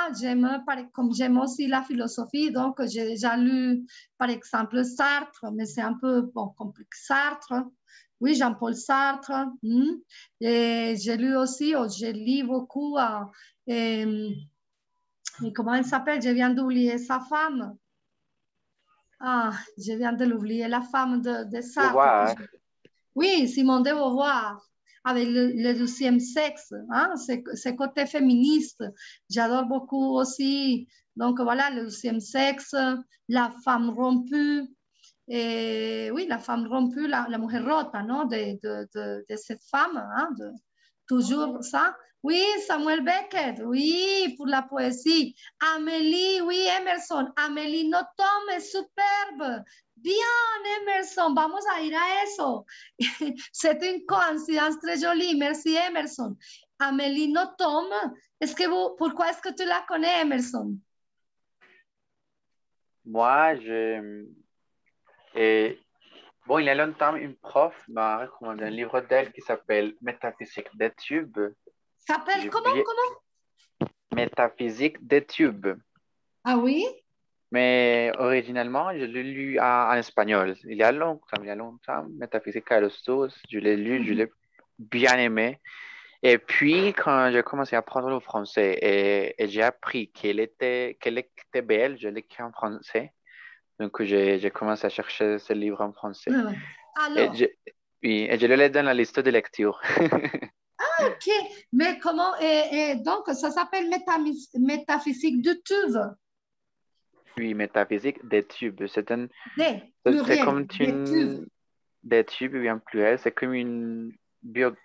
comme j'aime aussi la philosophie, donc j'ai déjà lu, par exemple, Sartre, mais c'est un peu complexe. Sartre, oui, Jean-Paul Sartre. Et j'ai lu aussi, je lis beaucoup. Et comment elle s'appelle? Je viens d'oublier sa femme. Je viens de l'oublier, la femme de Sartre. Beauvoir. Oui, Simone de Beauvoir, avec le deuxième sexe, hein, ses côtés féministes. J'adore beaucoup aussi. Donc voilà, le deuxième sexe, la femme rompue. Et oui, la femme rompue, la mujer rota, non, de cette femme, hein, toujours ça. Oui, Samuel Beckett, oui, pour la poésie. Amélie, oui, Emerson. Amélie Nothomb est superbe. Bien, Emerson, vamos a ir a eso. C'est une coïncidence très jolie. Merci, Emerson. Amélie Nothomb, pourquoi est-ce que tu la connais, Emerson? Moi, bon, il y a longtemps, une prof m'a recommandé un livre d'elle qui s'appelle Métaphysique des tubes. S'appelle comment? Métaphysique des tubes. Ah oui? Mais originalement, je l'ai lu en espagnol. Il y a longtemps, Métaphysique de los dos. Je l'ai lu, je l'ai bien aimé. Et puis, quand j'ai commencé à apprendre le français et j'ai appris qu'elle était belle, je l'ai écrit en français. Donc, j'ai commencé à chercher ce livre en français. Alors. Et je le laisse dans la liste de lecture. Ok, mais comment, donc ça s'appelle métaphysique du tube. Oui, métaphysique des tubes. C'est comme des tubes, oui, en pluriel. C'est comme une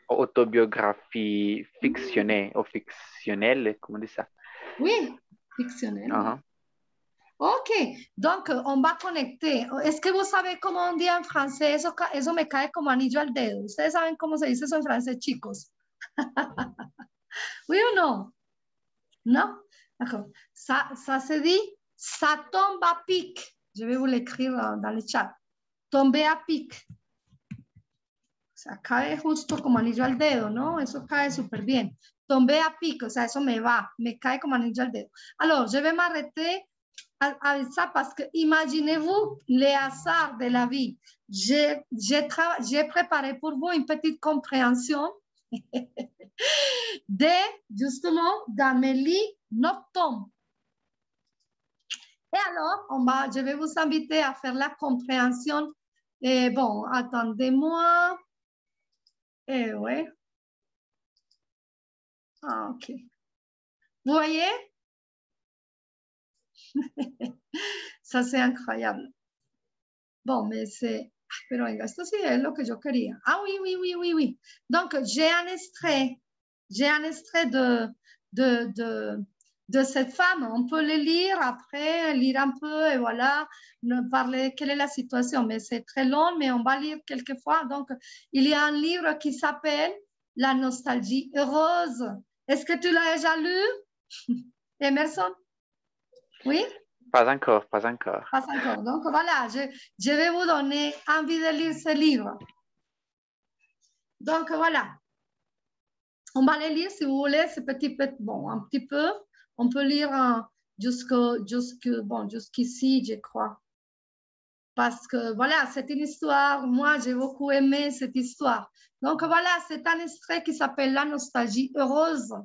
autobiographie fictionnelle, ou fictionnelle, comment on dit ça? Oui, fictionnelle. Ok, donc on va connecter. Est-ce que vous savez comment on dit en français? Eso me cae como anillo al dedo. ¿Ustedes saben cómo se dice eso en francés, chicos? Oui ou non? Non? D'accord. Ça se dit, ça tombe à pic. Je vais vous l'écrire dans le chat. Tomber à pic. O sea, cae justo como anillo al dedo, ¿no? Eso cae súper bien. Tomber à pic, o sea, eso me cae como anillo al dedo. Alors, je vais m'arrêter avec ça parce que imaginez-vous les hasards de la vie. J'ai préparé pour vous une petite compréhension justement d'Amélie Nothomb. Et alors, je vais vous inviter à faire la compréhension. Et bon, attendez-moi. Et ouais. Ok. Vous voyez? Ça, c'est incroyable. Bon, mais c'est... Pero venga, esto sí es lo que yo quería. Ah oui. Donc, j'ai un extrait de cette femme. On peut le lire après, lire un peu et voilà, parler quelle est la situation. Mais c'est très long, mais on va lire quelquefois. Donc, il y a un livre qui s'appelle La nostalgie heureuse. Est-ce que tu l'as déjà lu, Emerson? Oui? Pas encore. Pas encore. Donc voilà, je vais vous donner envie de lire ce livre. Donc voilà. On va les lire si vous voulez, c'est un petit peu. On peut lire jusqu'ici, je crois. Parce que voilà, c'est une histoire. Moi, j'ai beaucoup aimé cette histoire. Donc voilà, c'est un extrait qui s'appelle La nostalgie heureuse.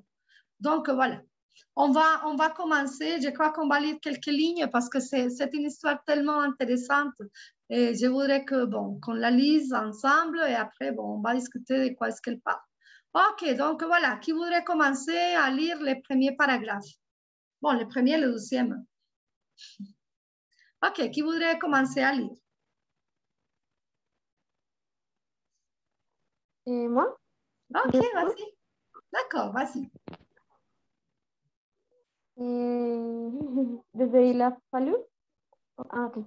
Donc voilà. On va commencer. Je crois qu'on va lire quelques lignes parce que c'est une histoire tellement intéressante. Et je voudrais qu'on la lise ensemble et après, on va discuter de quoi est-ce qu'elle parle. Ok, donc voilà. Qui voudrait commencer à lire les premiers paragraphes? Bon, le premier et le deuxième. Ok, qui voudrait commencer à lire? Et moi? Ok, vas-y. D'accord, vas-y. Desde il a fallu. Ok.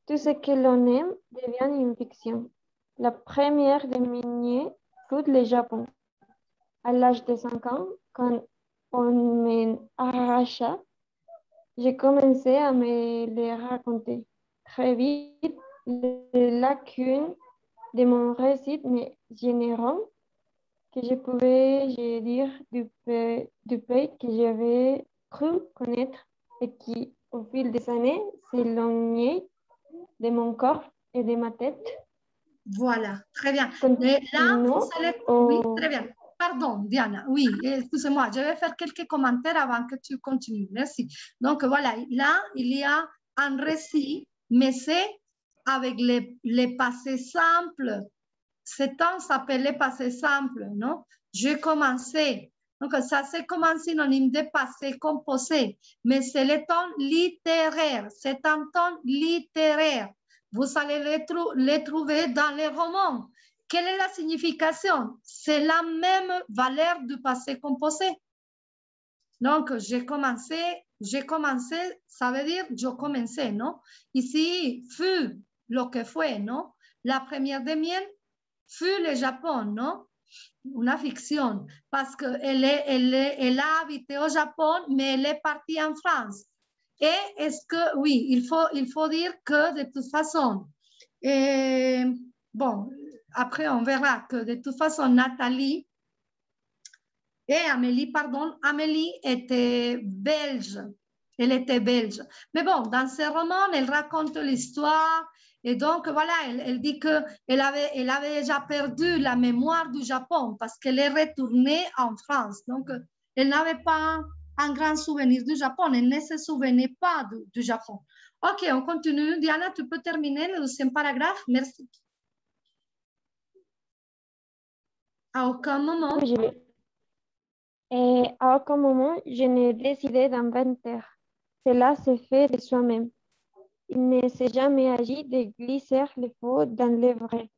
Tout ce que l'on aime devient une fiction. La première de Mignet fout le Japon. à l'âge de 5 ans, quand on m'arracha, j'ai commencé à me les raconter. Très vite, les lacunes de mon récit me générant que je pouvais, je dire, du pays que j'avais cru connaître et qui, au fil des années, s'éloignait de mon corps et de ma tête. Voilà, très bien. Continuons Et là, vous allez... Oui, au- très bien. Pardon, Diana. Oui, excusez-moi, je vais faire quelques commentaires avant que tu continues. Merci. Donc, voilà, là, il y a un récit, mais c'est avec les passés simples. Ce temps s'appelle les passés simples, non? J'ai commencé. Donc, ça, c'est comme un synonyme de passé composé, mais c'est le temps littéraire. C'est un temps littéraire. Vous allez les trouver dans les romans. Quelle est la signification? C'est la même valeur du passé composé. Donc, j'ai commencé, ça veut dire je commençais, non? Ici, fut lo que fue, non? La première de miel fut le Japon, non? Una fiction, parce qu'elle elle a habité au Japon, mais elle est partie en France. Et est-ce que, oui, il faut dire que de toute façon, bon, après on verra que de toute façon, Nathalie et Amélie, pardon, Amélie était belge. Elle était belge. Mais bon, dans ce roman, elle raconte l'histoire. Et donc, voilà, elle dit qu'elle avait déjà perdu la mémoire du Japon parce qu'elle est retournée en France. Donc, elle n'avait pas un grand souvenir du Japon. Elle ne se souvenait pas du Japon. OK, on continue. Diana, tu peux terminer le deuxième paragraphe? Merci. À aucun moment. Oui, et à aucun moment, je n'ai décidé d'inventer. Cela s'est fait de soi-même. Il ne s'est jamais agi de glisser le faux dans le vrai,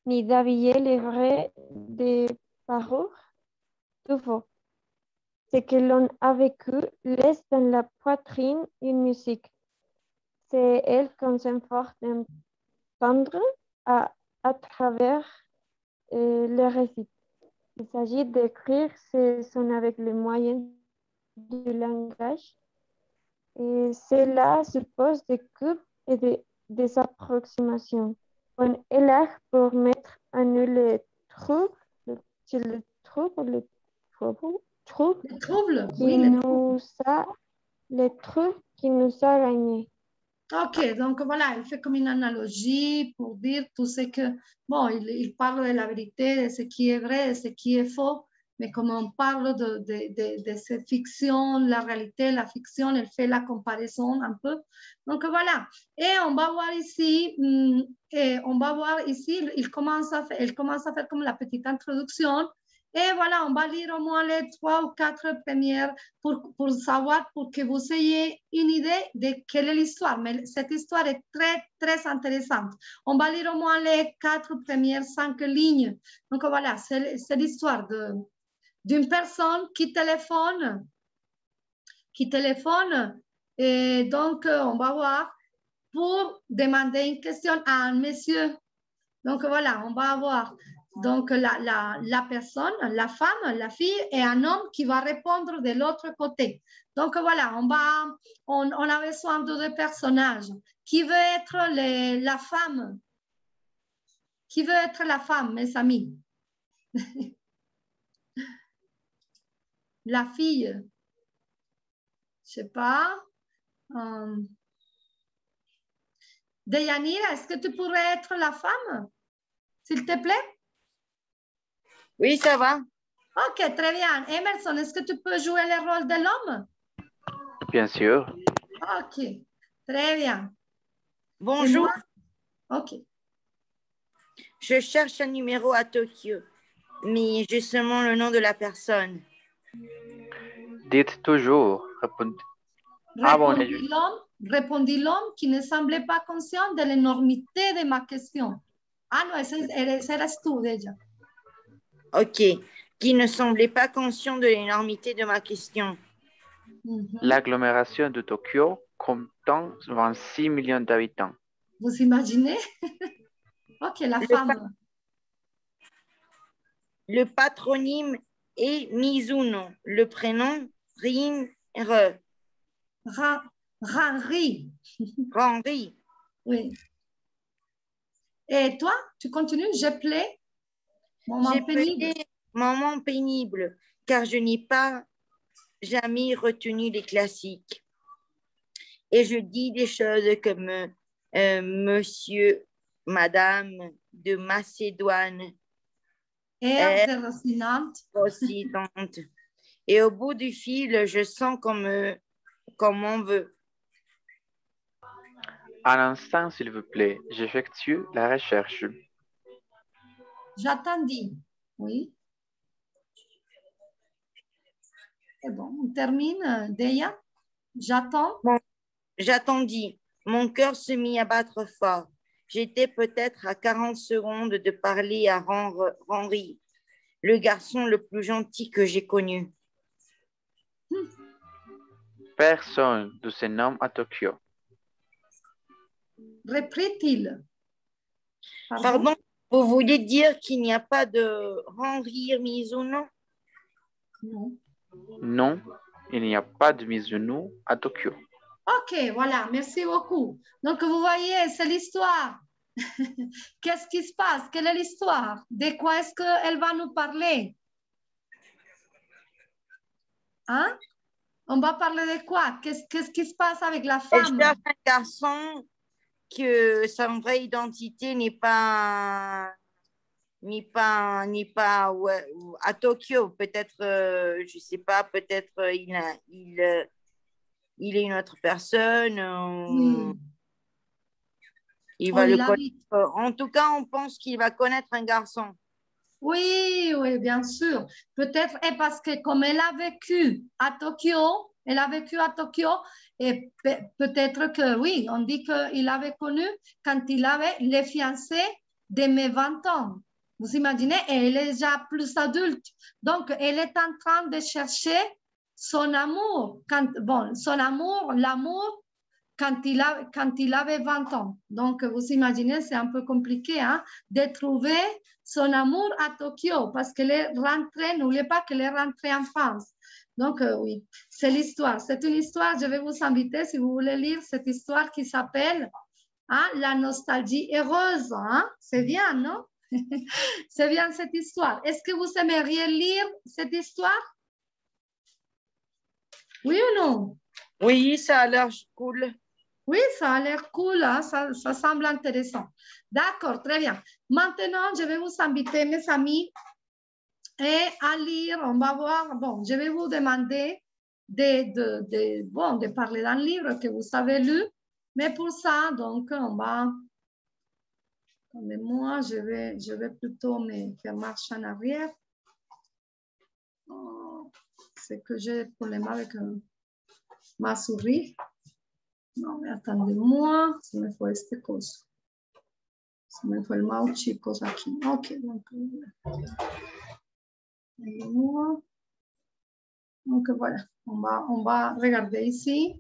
ni d'habiller le vrai de parures tout faux. Ce que l'on a vécu laisse dans la poitrine une musique. C'est elle qu'on s'efforce d'entendre à travers le récit. Il s'agit d'écrire ce son avec les moyens du langage. Et cela suppose des coupes et des approximations. On est là pour mettre à nu les troubles, les troubles qui nous a gagnés. OK, donc voilà, il fait comme une analogie pour dire tout ce que, bon, il parle de la vérité, de ce qui est vrai, de ce qui est faux, mais comme on parle de cette fiction, la réalité, la fiction, elle fait la comparaison un peu. Donc voilà, et on va voir ici, elle commence à faire comme la petite introduction. Et voilà, on va lire au moins les 3 ou 4 premières pour savoir, pour que vous ayez une idée de quelle est l'histoire. Mais cette histoire est très, très intéressante. On va lire au moins les 4 premières 5 lignes. Donc voilà, c'est l'histoire d'une personne qui téléphone. Et donc, on va voir pour demander une question à un monsieur. Donc voilà, on va avoir donc la personne, la femme, la fille et un homme qui va répondre de l'autre côté. Donc voilà, on a besoin de deux personnages. Qui veut être la femme? Qui veut être la femme, mes amis? La fille? Je sais pas. Deyanira, est-ce que tu pourrais être la femme? S'il te plaît? Oui, ça va. OK, très bien. Emerson, est-ce que tu peux jouer le rôle de l'homme? Bien sûr. OK, très bien. Bonjour. OK. Je cherche un numéro à Tokyo, mais j'ai seulement le nom de la personne. Dites toujours. Répondit l'homme qui ne semblait pas conscient de l'énormité de ma question. Ah non, ese eras tú, déjà. OK. Qui ne semblait pas conscient de l'énormité de ma question. L'agglomération de Tokyo comptant 26 millions d'habitants. Vous imaginez? OK, la femme. Le patronyme et Mizuno, le prénom Rin-re. Ranri. Ranri. Oui. Et toi, tu continues? Je plais. Moment pénible. Moment pénible, car je n'ai pas jamais retenu les classiques. Et je dis des choses comme monsieur, madame de Macédoine. Air de Rocinante. Rocinante. Et au bout du fil, je sens comme on veut. Un instant, s'il vous plaît, j'effectue la recherche. J'attendis. Oui. C'est bon, on termine, Deya. J'attends. Bon, j'attendis. Mon cœur se mit à battre fort. J'étais peut-être à 40 secondes de parler à Henri, le garçon le plus gentil que j'ai connu. Personne de ce nom à Tokyo. Reprit-il. Pardon, vous voulez dire qu'il n'y a pas de Henri Mizuno? Non. Non, il n'y a pas de Mizuno à Tokyo. Ok, voilà, merci beaucoup. Donc, vous voyez, c'est l'histoire. Qu'est-ce qui se passe? Quelle est l'histoire? De quoi est-ce qu'elle va nous parler? Hein? On va parler de quoi? Qu'est-ce qui se passe avec la femme? Elle cherche un garçon que sa vraie identité n'est pas ouais, à Tokyo. Peut-être, je ne sais pas, peut-être il est une autre personne. Il va le connaître. En tout cas, on pense qu'il va connaître un garçon. Oui, oui, bien sûr. Peut-être, et parce que comme elle a vécu à Tokyo, et peut-être que oui, on dit qu'il avait connu quand il avait les fiancés de mes 20 ans. Vous imaginez, et elle est déjà plus adulte. Donc, elle est en train de chercher son amour. L'amour quand il avait 20 ans. Donc, vous imaginez, c'est un peu compliqué de trouver son amour à Tokyo parce qu'elle est rentrée, n'oubliez pas qu'elle est rentrée en France. Donc, oui, c'est l'histoire. C'est une histoire, je vais vous inviter si vous voulez lire cette histoire qui s'appelle La nostalgie heureuse. C'est bien, non? C'est bien cette histoire. Est-ce que vous aimeriez lire cette histoire? Oui ou non? Oui, ça a l'air cool. Oui, ça a l'air cool, ça semble intéressant. D'accord, très bien. Maintenant, je vais vous inviter, mes amis, à lire. On va voir. Bon, je vais vous demander de parler d'un livre que vous avez lu. Mais pour ça, donc, on va... Mais moi, je vais plutôt me faire marche en arrière. C'est que j'ai problème avec ma souris. No, me attendez-moi, se me fue este coso. Se me fue el mouse, chicos, aquí. Ok, donc, voilà, on va regarder ici.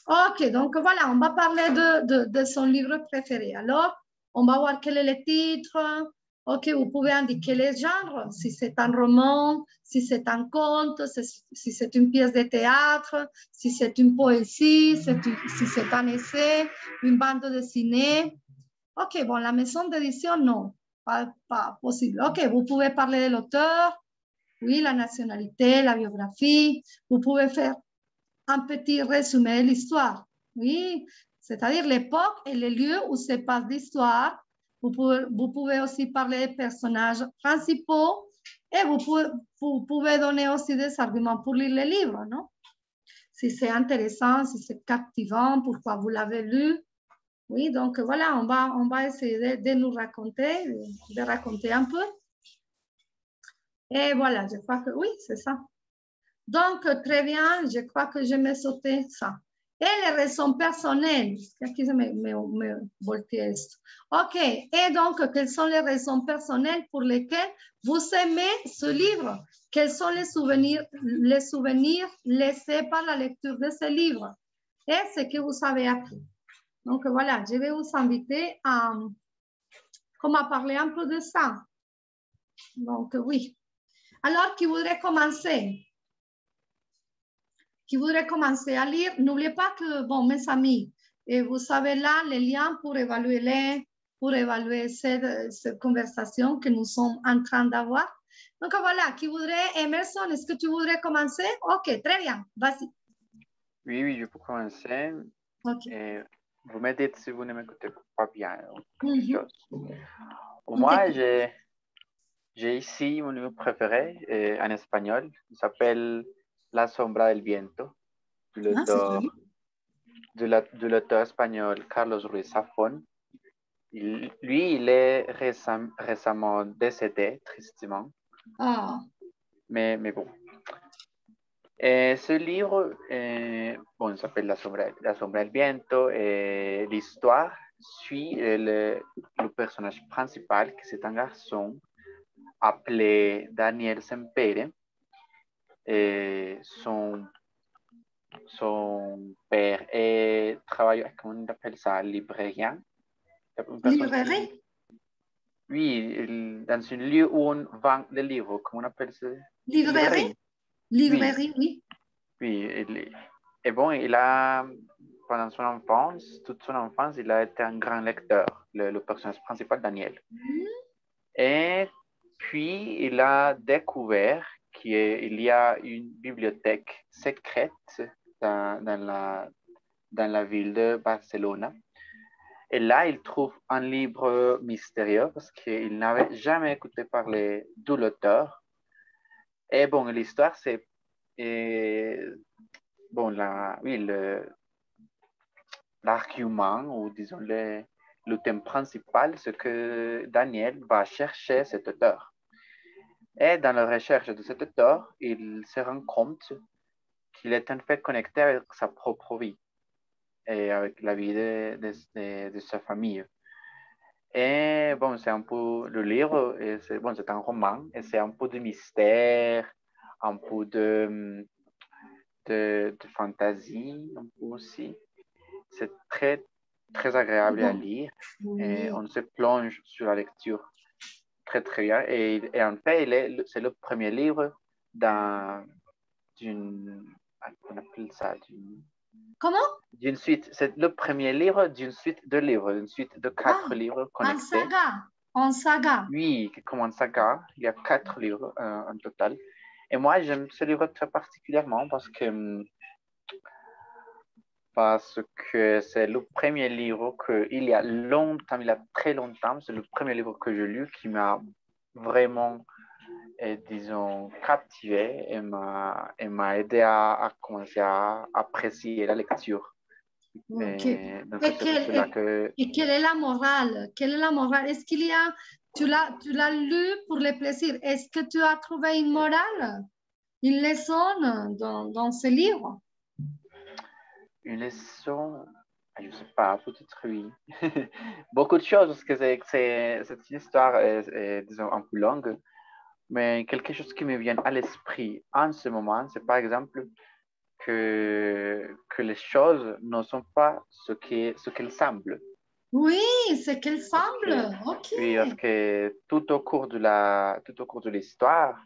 Ok, donc voilà, on va parler de son livre préféré. Alors, on va voir quel est le titre. Ok, vous pouvez indiquer les genres, si c'est un roman, si c'est un conte, si c'est une pièce de théâtre, si c'est une poésie, si c'est un essai, une bande dessinée. Ok, bon, la maison d'édition, non, pas possible. Ok, vous pouvez parler de l'auteur, oui, la nationalité, la biographie. Vous pouvez faire un petit résumé de l'histoire, oui, c'est-à-dire l'époque et les lieux où se passe l'histoire. Vous pouvez aussi parler des personnages principaux et vous pouvez donner aussi des arguments pour lire le livre, non? Si c'est intéressant, si c'est captivant, pourquoi vous l'avez lu. Oui, donc voilà, on va essayer de nous raconter, de raconter un peu. Et voilà, je crois que oui, c'est ça. Donc, très bien, je crois que je m'ai sauté ça. Et les raisons personnelles. Aquí se me volteé esto. Ok, et donc, quelles sont les raisons personnelles pour lesquelles vous aimez ce livre? Quels sont les souvenirs laissés par la lecture de ce livre? Et ce que vous avez appris. Donc, voilà, je vais vous inviter à parler un peu de ça. Donc, oui. Alors, qui voudrait commencer? Qui voudrait commencer à lire? N'oubliez pas que, bon, mes amis, et vous savez là les liens pour évaluer cette conversation que nous sommes en train d'avoir. Donc voilà, qui voudrait, Emerson, est-ce que tu voudrais commencer? Ok, très bien, vas-y. Oui, je peux commencer. Ok. Vous me dites si vous ne m'écoutez pas bien. Mm-hmm. Moi, j'ai ici mon livre préféré en espagnol. Il s'appelle La sombra del viento, de l'auteur espagnol Carlos Ruiz Zafón. Lui, il est récemment décédé, tristement. Oh. Mais bon. Et ce livre, bon, s'appelle La sombra del viento. Et l'histoire suit le personnage principal, qui c'est un garçon appelé Daniel Sempere. Et son père travaille, comment on appelle ça, librairien. Librairie? Oui, dans un lieu où on vend des livres, comment on appelle ça? Librairie? Librairie, oui. Oui, et bon, il a, pendant son enfance, toute son enfance, il a été un grand lecteur, le personnage principal, Daniel. Et puis, il a découvert qu'il y a une bibliothèque secrète dans la ville de Barcelone. Et là, il trouve un livre mystérieux parce qu'il n'avait jamais écouté parler de l'auteur. Et bon, l'histoire, c'est... bon, l'argument, ou disons le thème principal, c'est que Daniel va chercher cet auteur. Et dans la recherche de cet auteur, il se rend compte qu'il est en fait connecté avec sa propre vie et avec la vie de sa famille. Et bon, c'est un peu le livre, c'est un roman, et c'est un peu de mystère, un peu de fantaisie, un peu aussi. C'est très, très agréable à lire. Et on se plonge sur la lecture très, très bien. Et en fait, c'est le premier livre d'une... On appelle ça Comment? D'une suite. C'est le premier livre d'une suite de livres, d'une suite de 4 livres connectés. En saga. Oui, comme en saga. Il y a 4 livres en total. Et moi, j'aime ce livre très particulièrement parce que c'est le premier livre il y a longtemps, il y a très longtemps, c'est le premier livre que j'ai lu qui m'a vraiment, disons, captivé et m'a aidé à commencer à apprécier la lecture. Okay. Et quelle est la morale? Quelle est la morale? Est-ce qu'il y a, tu l'as lu pour le plaisir, est-ce que tu as trouvé une morale, une leçon dans ce livre? Une leçon, je ne sais pas, peut-être oui. Beaucoup de choses, parce que c'est une histoire, disons, un peu longue, mais quelque chose qui me vient à l'esprit en ce moment, c'est par exemple que les choses ne sont pas ce qu'elles semblent. Oui, ce qu'elles semblent. Ok. Oui, parce que tout au cours de l'histoire,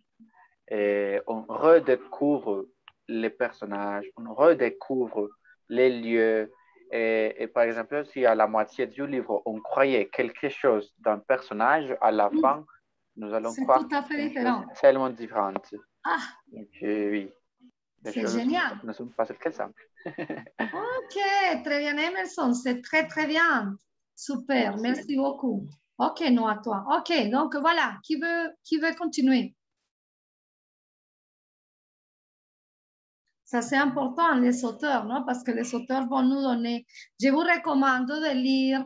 on redécouvre les personnages, on redécouvre les lieux. Et par exemple, si à la moitié du livre, on croyait quelque chose d'un personnage, à la fin, nous allons croire tout à fait différent. Tellement différente. Ah. Donc, oui. C'est génial. Ne sont pas celles qu'elles semblent. Ok, très bien, Emerson. C'est très, très bien. Super, merci beaucoup. Ok, non à toi. Ok, donc voilà, qui veut continuer? Ça, c'est important, les auteurs, non? Parce que les auteurs vont nous donner... Je vous recommande de lire...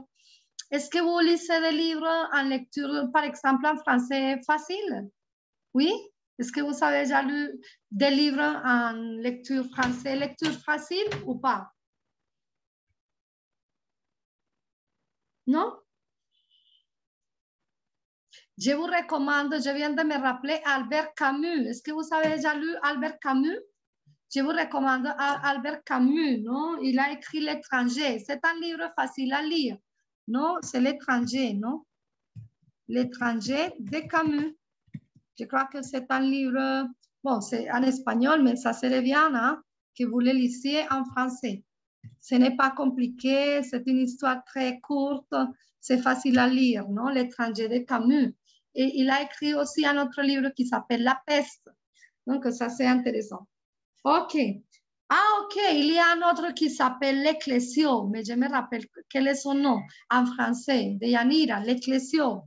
Est-ce que vous lisez des livres en lecture, par exemple, en français facile? Oui? Est-ce que vous avez déjà lu des livres en lecture français, lecture facile ou pas? Non? Je vous recommande, je viens de me rappeler Albert Camus. Est-ce que vous avez déjà lu Albert Camus? Je vous recommande Albert Camus, non? Il a écrit L'étranger. C'est un livre facile à lire. Non, c'est L'étranger, non? L'étranger de Camus. Je crois que c'est un livre, bon, c'est en espagnol, mais ça serait bien hein, que vous le lisiez en français. Ce n'est pas compliqué, c'est une histoire très courte, c'est facile à lire, non? L'étranger de Camus. Et il a écrit aussi un autre livre qui s'appelle La peste. Donc, ça, c'est intéressant. OK. Ah, OK, il y a un autre qui s'appelle L'Ecclésio, mais je me rappelle quel est son nom en français, de Yanira, L'Ecclésio.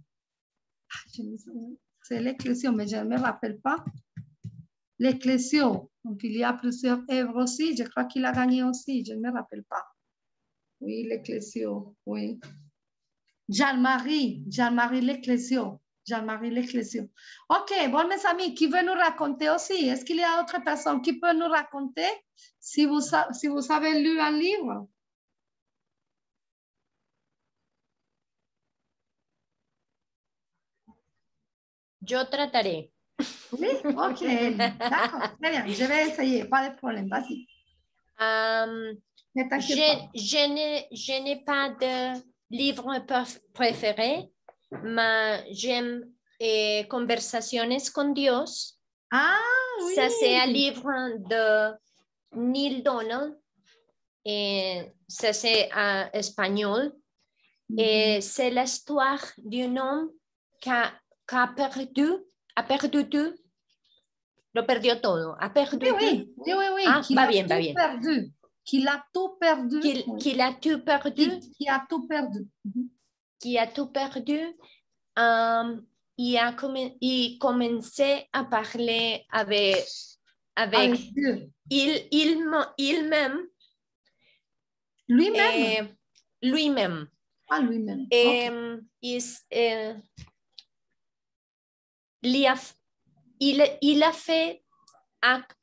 C'est L'Ecclésio, mais je ne me rappelle pas. L'Ecclésio. Donc, il y a plusieurs œuvres aussi. Je crois qu'il a gagné aussi. Je ne me rappelle pas. Oui, L'Ecclésio. Oui. Jean-Marie L'Ecclésio. Jean-Marie L'Ecclésio. OK, bon, mes amis, qui veut nous raconter aussi? Est-ce qu'il y a d'autres personnes qui peuvent nous raconter si vous avez lu un livre? Yo trataré. Oui, OK. D'accord, très bien. Je vais essayer, pas de problème. Vas-y. Je n'ai pas de livre préféré, mais j'aime Conversaciones con Dios. Ah, oui. Ça, c'est un livre de Neil Donald. Et ça, c'est en espagnol. Et c'est l'histoire d'un homme qui a perdu tout. Lo perdió todo. A perdu oui. Ah, va bien. Perdu. Qu'il a tout perdu. Qu'il a tout perdu. Qui a tout perdu. Qui a tout perdu. Il commençait à parler avec Dieu. Il-même. Lui-même. Lui-même. Ah, lui-même. Il a fait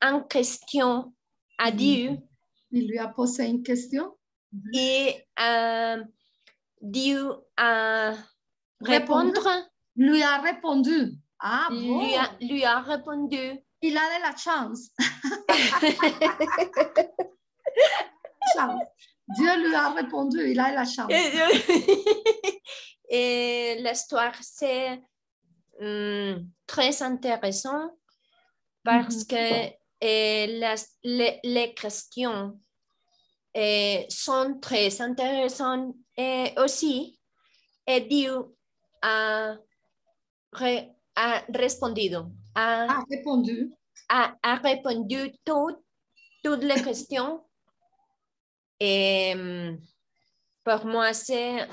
une question à Dieu. Il lui a posé une question. Et Dieu a répondu. Lui a répondu. Ah bon? Lui a répondu. Il a de la chance. Dieu lui a répondu, il a de la chance. Et l'histoire, c'est très intéressant parce que les questions sont très intéressantes et aussi Dieu a répondu. A répondu toutes les questions. Et pour moi, c'est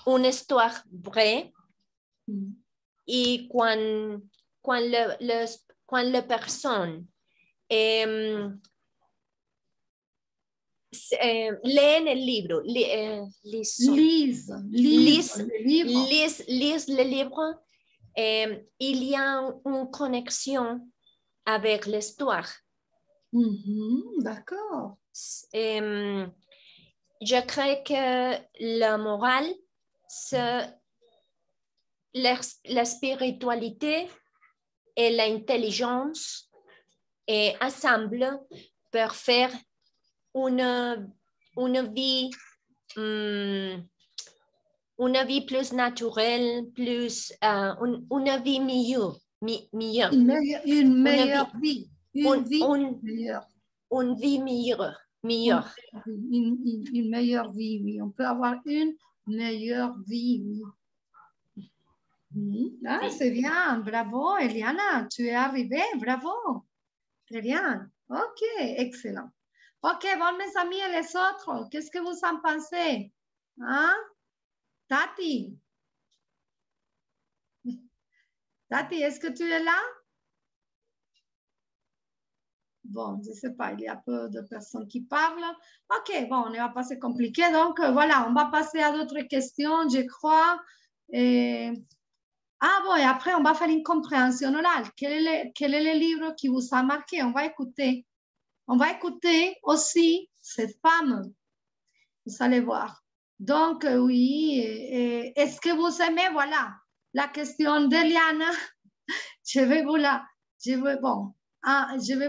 une histoire vraie. Et quand la personne leen el libro, lise le livre, il y a une connexion avec l'histoire. D'accord. Je crois que la morale, c'est la spiritualité et l'intelligence et ensemble pour faire une vie plus naturelle, plus une vie meilleure. Une meilleure vie. Une vie meilleure. Une meilleure vie, oui. On peut avoir une meilleure vie, oui. Ah, c'est bien, bravo Eliana, tu es arrivée, bravo. Très bien, ok, excellent. Ok, bon mes amis et les autres, qu'est-ce que vous en pensez? Hein? Tati, est-ce que tu es là? Bon, je ne sais pas, il y a peu de personnes qui parlent. Ok, bon, on ne va pas se compliquer. Donc, voilà, on va passer à d'autres questions, je crois. Ah bon, et après, on va faire une compréhension orale. Quel est le livre qui vous a marqué? On va écouter. On va écouter aussi cette femme. Vous allez voir. Donc, oui, est-ce que vous aimez? Voilà, la question d'Eliana. Je vais vous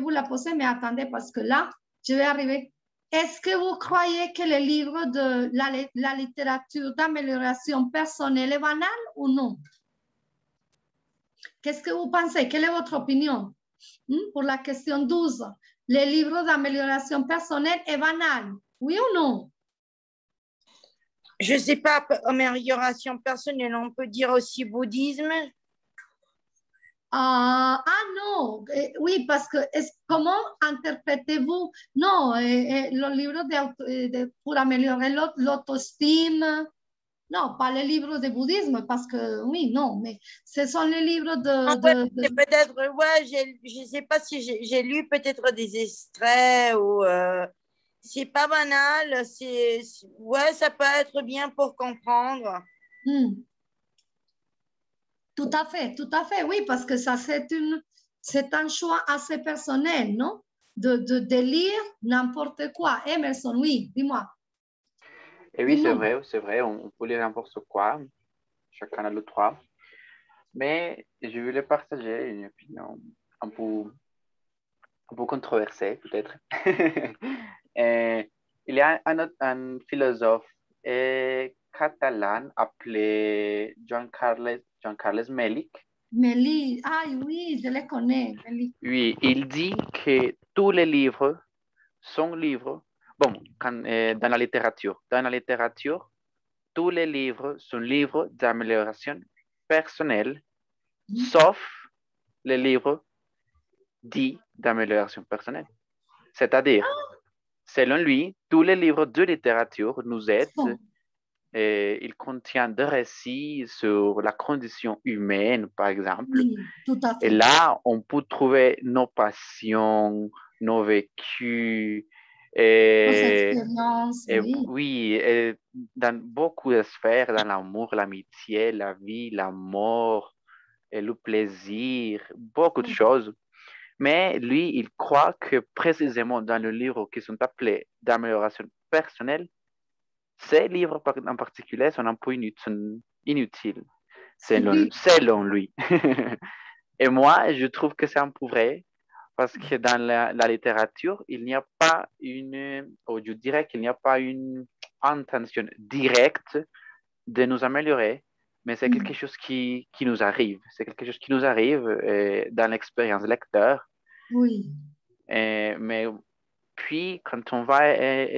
la poser, mais attendez, parce que là, je vais arriver. Est-ce que vous croyez que le livre de la littérature d'amélioration personnelle est banal ou non? Qu'est-ce que vous pensez? Quelle est votre opinion? Pour la question 12, les livres d'amélioration personnelle est banal, oui ou non? Je ne sais pas, amélioration personnelle, on peut dire aussi bouddhisme. Non, oui, parce que comment interprétez-vous? Non, le livre pour améliorer l'autostime. Non, pas les livres de bouddhisme, parce que oui, non, mais ce sont les livres C'est peut-être, ouais, je ne sais pas si j'ai lu peut-être des extraits ou c'est pas banal, ouais, ça peut être bien pour comprendre. Tout à fait, oui, parce que ça, c'est un choix assez personnel, non? De lire n'importe quoi. Emerson, oui, dis-moi. Et oui, c'est vrai, on peut lire n'importe quoi, chacun a le droit. Mais je voulais partager une opinion un peu controversée, peut-être. Il y a un philosophe catalan appelé Joan Carles Melic. Melic, ah oui, je le connais. Melic. Oui, il dit que tous les livres sont livres. Bon, dans la littérature, tous les livres sont livres d'amélioration personnelle, sauf les livres dits d'amélioration personnelle. C'est-à-dire, selon lui, tous les livres de littérature nous aident. Il contient des récits sur la condition humaine, par exemple. Oui, tout à fait. Et là, on peut trouver nos passions, nos vécus. Nos expériences, oui, dans beaucoup de sphères, dans l'amour, l'amitié, la vie, la mort, et le plaisir, beaucoup de choses. Mais lui, il croit que précisément dans les livres qui sont appelés d'amélioration personnelle, ces livres en particulier sont un peu inutiles, selon lui. Et moi, je trouve que c'est un peu vrai, parce que dans la littérature, il n'y a pas je dirais qu'il n'y a pas une intention directe de nous améliorer, mais c'est quelque chose qui nous arrive. C'est quelque chose qui nous arrive dans l'expérience lecteur. Oui. Mais puis, quand on va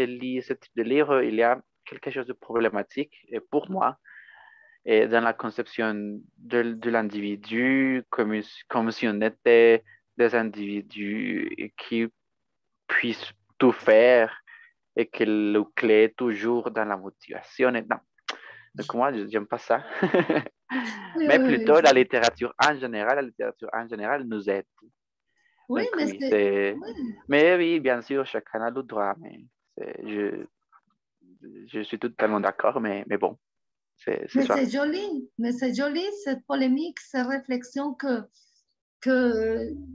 lire ce type de livre, il y a quelque chose de problématique pour moi dans la conception de l'individu comme si on était des individus qui puissent tout faire et que le clé est toujours dans la motivation. Non. Donc moi, je n'aime pas ça. Mais plutôt la littérature en général nous aide. Oui, donc, mais mais oui, bien sûr, chacun a le droit. Mais je suis totalement d'accord, mais bon. Mais c'est joli cette polémique, cette réflexion que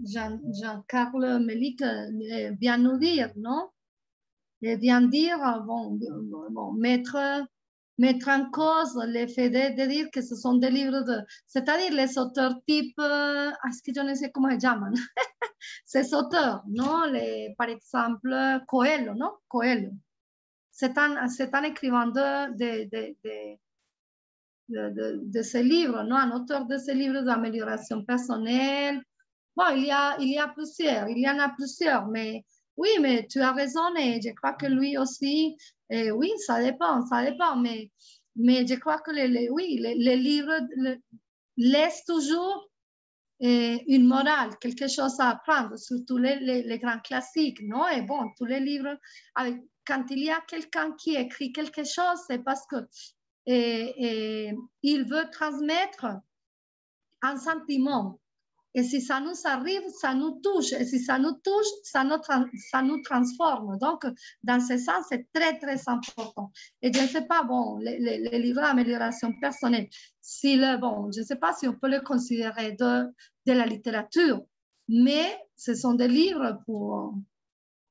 Jean-Carl Melic vient nous dire, non? Il vient dire, mettre en cause le fait de dire que ce sont des livres c'est-à-dire les auteurs type, est-ce que je ne sais comment ils llaman, ces auteurs, non? Par exemple, Coelho, non? Coelho. C'est un écrivain de ces livres, non? Un auteur de ces livres d'amélioration personnelle. Bon, il y en a plusieurs, mais oui, mais tu as raison et je crois que lui aussi, oui, ça dépend, mais je crois que les livres laissent toujours une morale, quelque chose à apprendre, surtout les grands classiques, non? Et bon, tous les livres, quand il y a quelqu'un qui écrit quelque chose, c'est parce que il veut transmettre un sentiment. Et si ça nous arrive, ça nous touche. Et si ça nous touche, ça nous transforme. Donc, dans ce sens, c'est très, très important. Et je ne sais pas, bon, les livres d'amélioration personnelle, je ne sais pas si on peut les considérer de la littérature, mais ce sont des livres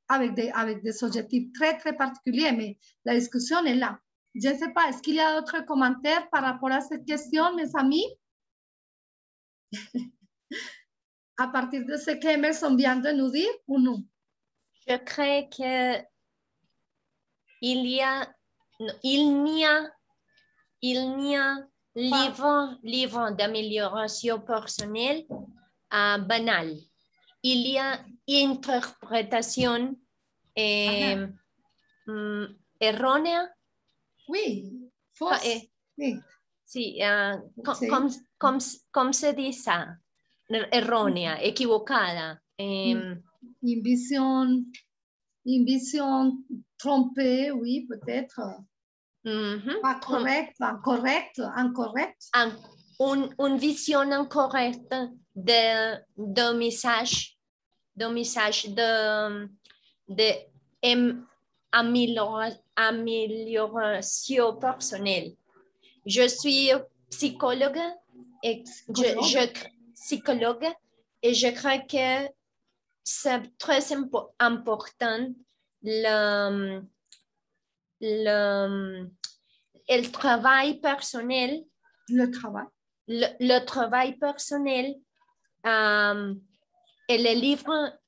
avec des objectifs très, très particuliers, mais la discussion est là. Je ne sais pas, est-ce qu'il y a d'autres commentaires par rapport à cette question, mes amis? À partir de ce qu'Emerson vient de nous dire ou non? Je crois que il n'y a livre d'amélioration personnelle banal. Il y a interprétation errónea. Oui, fausse. Oui. Sí, Sí. ¿cómo se dice ça? Errónea, equivocada. Une vision trompée, oui, peut-être. Pas correcte, incorrecte. Une vision incorrecte de message d'amélioration personnelle. Je suis psychologue et psychologue et je crois que c'est très important le travail personnel. Le travail personnel et le livre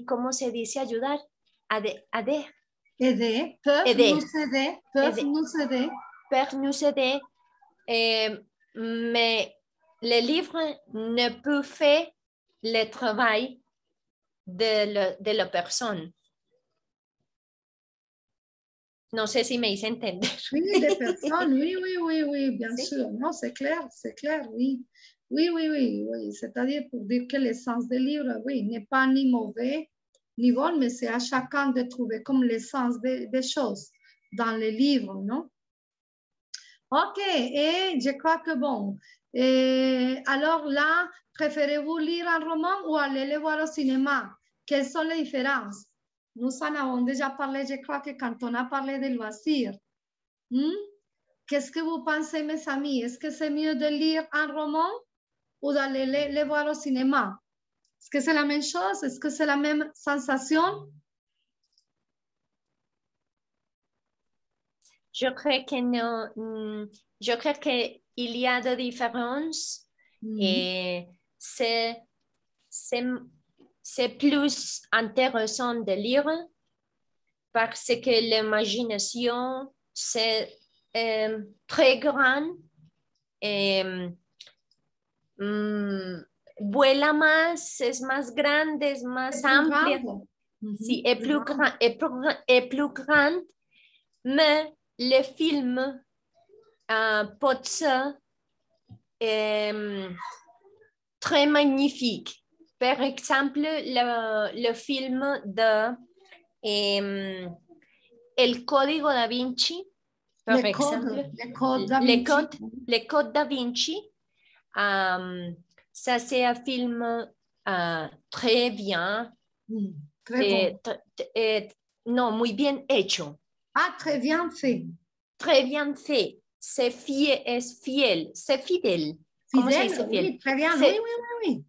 ¿cómo se dice ayudar? Aider. Peuvent nous aider. Mais le livre ne peut faire le travail de la personne. No sé si me hice entender. Oui, des personnes, oui, bien sûr. Non, c'est clair, oui. Oui. C'est-à-dire pour dire que l'essence des livres, oui, n'est pas ni mauvais, ni bon, mais c'est à chacun de trouver comme l'essence des choses dans les livres, non? Ok, et je crois que bon. Alors là, préférez-vous lire un roman ou aller le voir au cinéma? Quelles sont les différences? Nous en avons déjà parlé, je crois que quand on a parlé de loisirs. Qu'est-ce que vous pensez, mes amis? Est-ce que c'est mieux de lire un roman ou d'aller le voir au cinéma? Est-ce que c'est la même chose? Est-ce que c'est la même sensation? Je crois que non. Je crois qu'il y a de différences et c'est plus intéressant de lire parce que l'imagination c'est très grande et vuela más, es más grande, es más amplia. Sí, est plus grande, mais le film peut être très magnifique. Par exemple, le film de El Código da Vinci, par exemple. Le Code da Vinci, ça c'est un film très bien. Très bon. Non, muy bien hecho. Ah, très bien fait. Très bien fait. C'est fidèle. Comment ça se dit? Oui, très bien. Oui.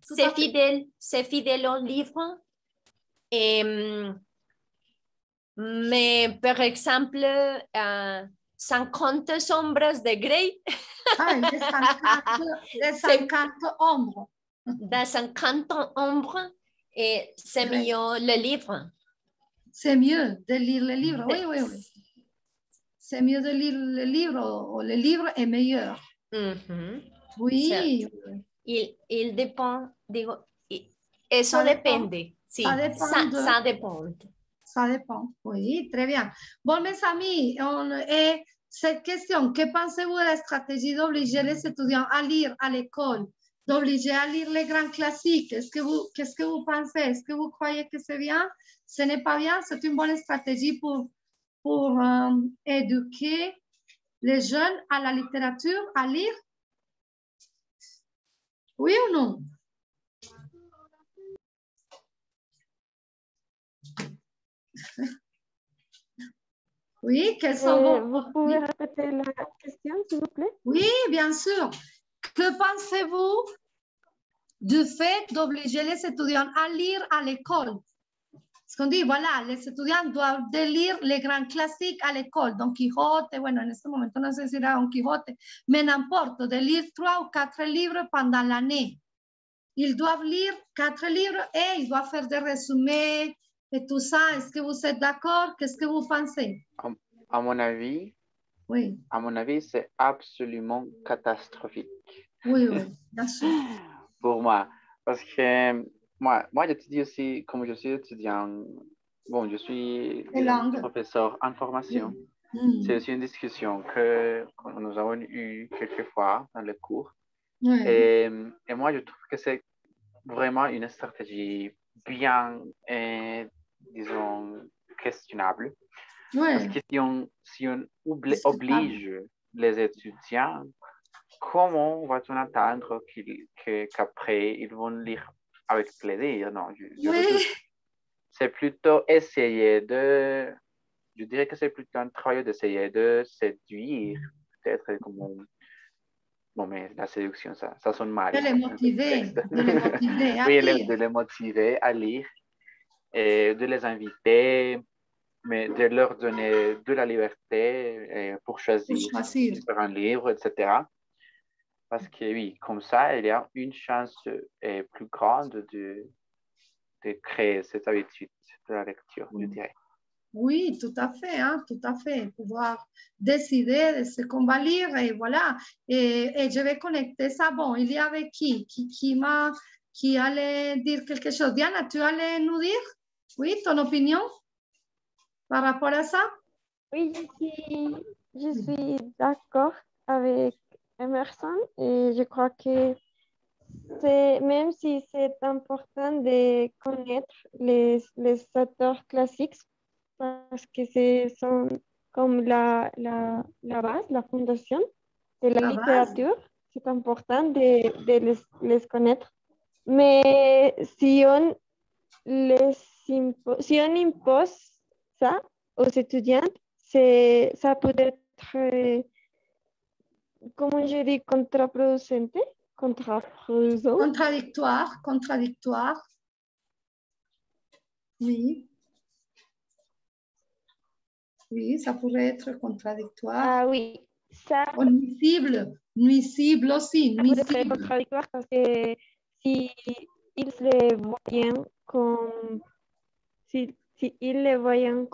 C'est fidèle au livre. Mais par exemple, 50 sombras de Grey. Les 50 ombres. Dans 50 ombres, c'est mieux le livre. C'est mieux de lire le livre, oui. C'est mieux de lire le livre, ou le livre est meilleur. Oui. Il dépend, digo, eso depende. Sí, ça dépend. Ça dépend, oui, très bien. Bon, mes amis, cette question, que pensez-vous de la stratégie d'obliger les étudiants à lire à l'école, d'obliger à lire les grands classiques? Qu'est-ce que vous pensez? Est-ce que vous croyez que c'est bien? Ce n'est pas bien, c'est une bonne stratégie pour éduquer les jeunes à la littérature, à lire? Oui ou non? Oui, quels sont vos... Vous pouvez répéter la question, s'il vous plaît? Oui, bien sûr. Que pensez-vous du fait d'obliger les étudiants à lire à l'école? Parce qu'on dit, voilà, les étudiants doivent lire les grands classiques à l'école. Don Quijote, bueno, en este momento no sé si era Don Quijote, mais n'importe, de lire 3 ou 4 livres pendant l'année. Ils doivent lire 4 livres et ils doivent faire des résumés et tout ça. Est-ce que vous êtes d'accord? Qu'est-ce que vous pensez? À mon avis, Oui, à mon avis, c'est absolument catastrophique oui, oui, bien sûr. pour moi. Parce que moi j'étudie aussi, comme je suis étudiant, bon, je suis, Les disons, langues. professeur en formation. C'est aussi une discussion que nous avons eue quelques fois dans le cours. Oui, Et moi, je trouve que c'est vraiment une stratégie bien, disons, questionnable. Parce oui, que si on discutable. oblige les étudiants, comment va-t-on attendre qu'après, ils vont lire avec plaisir? Non, je Oui, redoute. C'est plutôt essayer je dirais que c'est plutôt un travail d'essayer de séduire, peut-être comme bon, mais la séduction, ça sonne mal de les dans ce motiver, texte. de les motiver à Oui, lire. de les motiver à lire et de les inviter, mais de leur donner de la liberté pour Pour choisir choisir. un livre, etc. Parce que oui, comme ça, il y a une chance plus grande de créer cette habitude de la lecture, je dirais. Oui, tout à fait, hein, tout à fait. Pouvoir décider de ce qu'on va lire et voilà. Et je vais connecter ça. Bon, il y avait qui allait dire quelque chose. Diana, tu allais nous dire, oui, ton opinion par rapport à ça? Oui, je suis d'accord avec Emerson et je crois que même si c'est important de connaître les auteurs classiques parce que sont comme la base, la fondation de la La base? littérature, c'est important de les connaître. Mais si on si on impose ça aux étudiants, ça peut être, comment je dis, contraproducente, contraproducent. Contradictoire, contradictoire. Oui. Oui, ça pourrait être contradictoire. Ah oui, ça O nuisible, nuisible aussi, peut être nuisible. contradictoire parce que si ils le voient comme, si ils le voient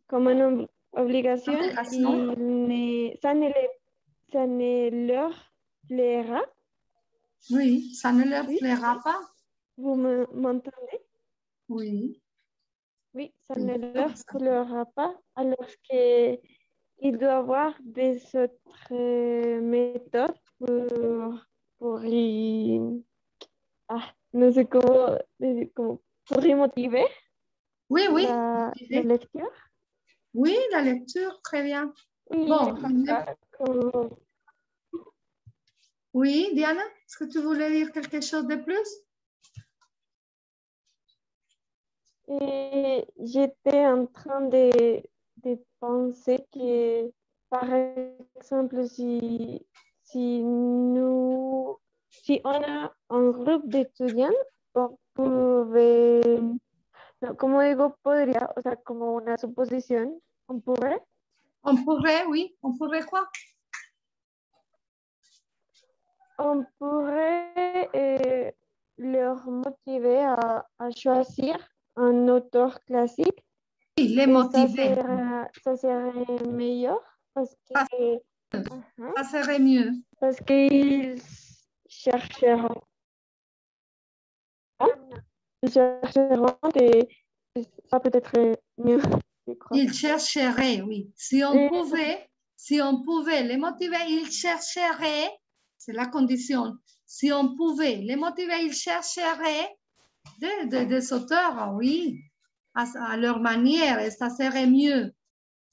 comme une obligation, Obligation. ça ne leur plaira. Oui, ça ne leur Oui, plaira pas. vous m'entendez? Oui. Oui, ça Oui, ne leur comme ça. plaira pas alors qu'il doit avoir des autres méthodes pour no sé pour y motiver Oui, oui. la lecture. Oui, la lecture, très bien. Oui, Bon, comme- oui, Diana, est-ce que tu voulais dire quelque chose de plus? Et j'étais en train de penser que, par exemple, si on a un groupe d'étudiants, on pourrait, no, como digo, podría, o sea, como una suposición, on pourrait, On pourrait, oui, on pourrait quoi? leur motiver à choisir un auteur classique. Oui, les Et motiver. ça serait meilleur parce Ça, que, ça serait mieux. parce qu'ils chercheront, et ça peut être mieux, je crois. Ils chercheraient, oui. Si on pouvait les motiver, ils chercheraient, c'est la condition. Si on pouvait les motiver, ils chercheraient des auteurs, oui, à leur manière, et ça serait mieux.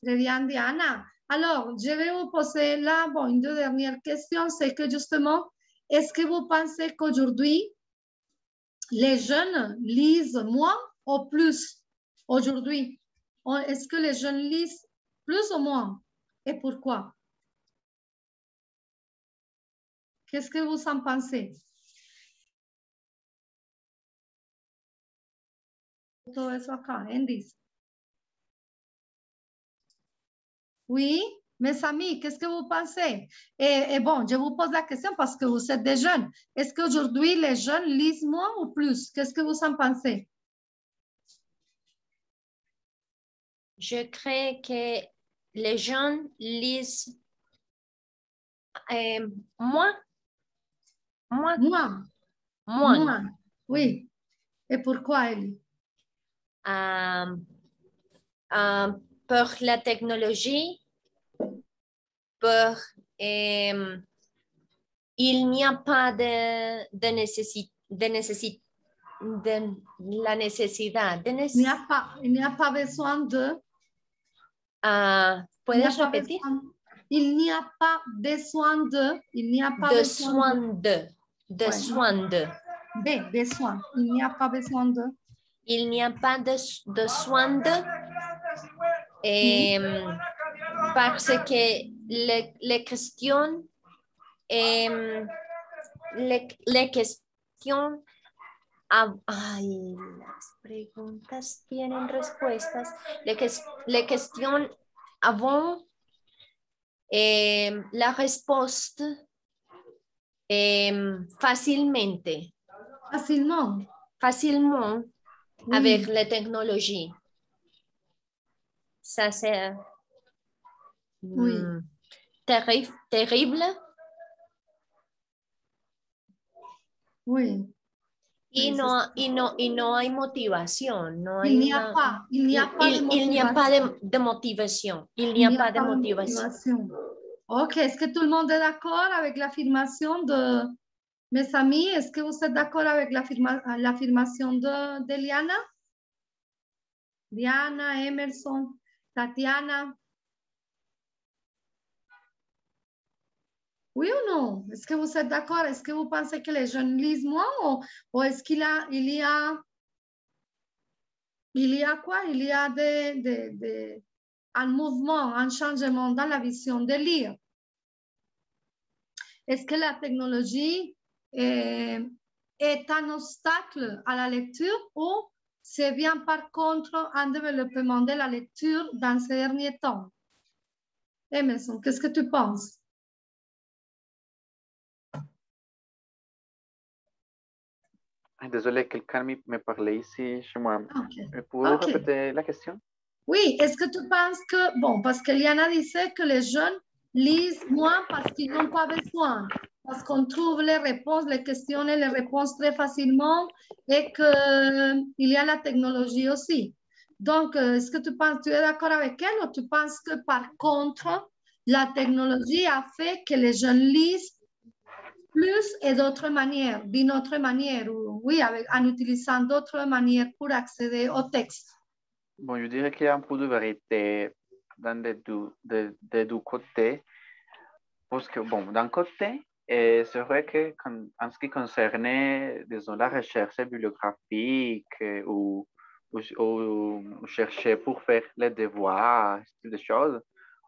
Très bien, Diana. Alors, je vais vous poser là, bon, une dernière question, c'est que justement, est-ce que vous pensez qu'aujourd'hui, les jeunes lisent moins ou plus aujourd'hui? Est-ce que les jeunes lisent plus ou moins? Et pourquoi? Qu'est-ce que vous en pensez? Todo eso acá, Endis. Oui, mes amis, qu'est-ce que vous pensez? Et bon, je vous pose la question parce que vous êtes des jeunes. Est-ce qu'aujourd'hui, les jeunes lisent moins ou plus? Qu'est-ce que vous en pensez? Je crois que les jeunes lisent moins. Oui. Et pourquoi, Ellie? Pour la technologie, pour il n'y a pas de la nécessité. Il n'y a pas besoin de. ¿Puedes repetir? Il n'y a pas besoin de. Il n'y a pas besoin de. Besoin de. Besoin. Il n'y a pas besoin de. Il n'y a pas de soin de. Parce que les questions. Les questions. Ay, las preguntas tienen respuestas. Les questions avant la respuesta facilement. Facilement oui. Avec la technologie. Ça, c'est oui. Terrible. Oui. Y no hay motivación. No il n'y a pas de motivation. Il n'y a pas de motivation. Ok, est-ce que tout le monde est d'accord avec l'affirmation de mes amis? Est-ce que vous êtes d'accord avec l'affirmation de Liana? Diana, Emerson, Tatiana? Oui ou non? Est-ce que vous êtes d'accord? Est-ce que vous pensez que les jeunes lisent moins ou est-ce qu'il y a quoi? Il y a un mouvement, un changement dans la vision de lire. Est-ce que la technologie est un obstacle à la lecture ou c'est bien par contre un développement de la lecture dans ces derniers temps? Emerson, qu'est-ce que tu penses? Désolé, quelqu'un me parlait ici chez moi. Okay. Pouvez-vous répéter la question? Oui, est-ce que tu penses que, bon, parce que Liana disait que les jeunes lisent moins parce qu'ils n'ont pas besoin, parce qu'on trouve les réponses, les questions et les réponses très facilement et qu'il y a la technologie aussi. Donc, est-ce que tu penses, tu es d'accord avec elle ou tu penses que par contre, la technologie a fait que les jeunes lisent plus et d'autres manières, d'une autre manière, oui, en utilisant d'autres manières pour accéder au texte? Bon, je dirais qu'il y a un peu de vérité dans les deux côtés. Parce que, bon, d'un côté, c'est vrai que en ce qui concernait, disons, la recherche bibliographique ou chercher pour faire les devoirs, ce type de choses,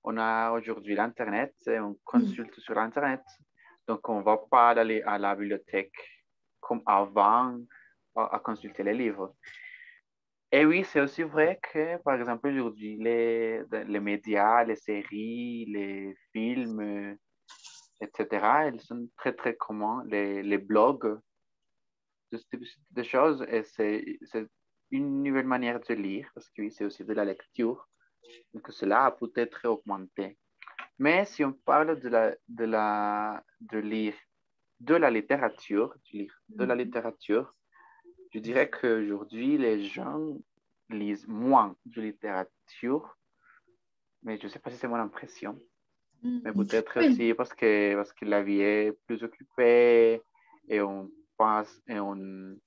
on a aujourd'hui l'Internet, on consulte sur l'Internet. Donc, on ne va pas aller à la bibliothèque comme avant à consulter les livres. Et oui, c'est aussi vrai que, par exemple, aujourd'hui, les médias, les séries, les films, etc., ils sont très, très communs. Les blogs, ce type de choses. Et c'est une nouvelle manière de lire, parce que oui, c'est aussi de la lecture. Donc, cela a peut-être augmenté. Mais si on parle de lire de la littérature, je dirais qu'aujourd'hui, les gens lisent moins de littérature, mais je ne sais pas si c'est mon impression. Mais peut-être aussi parce que la vie est plus occupée et on passe et on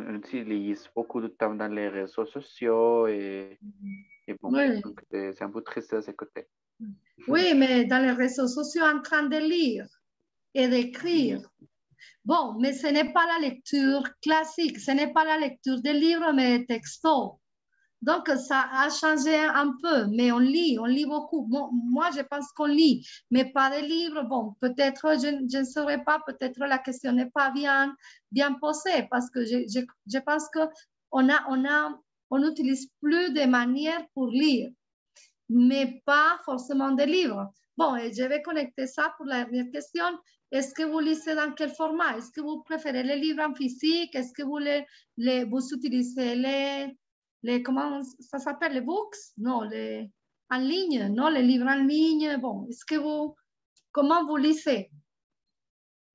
utilise beaucoup de temps dans les réseaux sociaux et bon, donc c'est un peu triste de ce côté. Oui, mais dans les réseaux sociaux, en train de lire et d'écrire. Bon, mais ce n'est pas la lecture classique, ce n'est pas la lecture des livres, mais des textos. Donc, ça a changé un peu, mais on lit beaucoup. Bon, moi, je pense qu'on lit, mais pas des livres. Bon, peut-être, je ne saurais pas, peut-être la question n'est pas bien posée, parce que je pense qu'on n'utilise plus de manières pour lire, mais pas forcément des livres. Bon, et je vais connecter ça pour la dernière question. Est-ce que vous lisez dans quel format? Est-ce que vous préférez les livres en physique? Est-ce que vous utilisez comment ça s'appelle, les books? Non, en ligne, non? Les livres en ligne, bon, est-ce que comment vous lisez?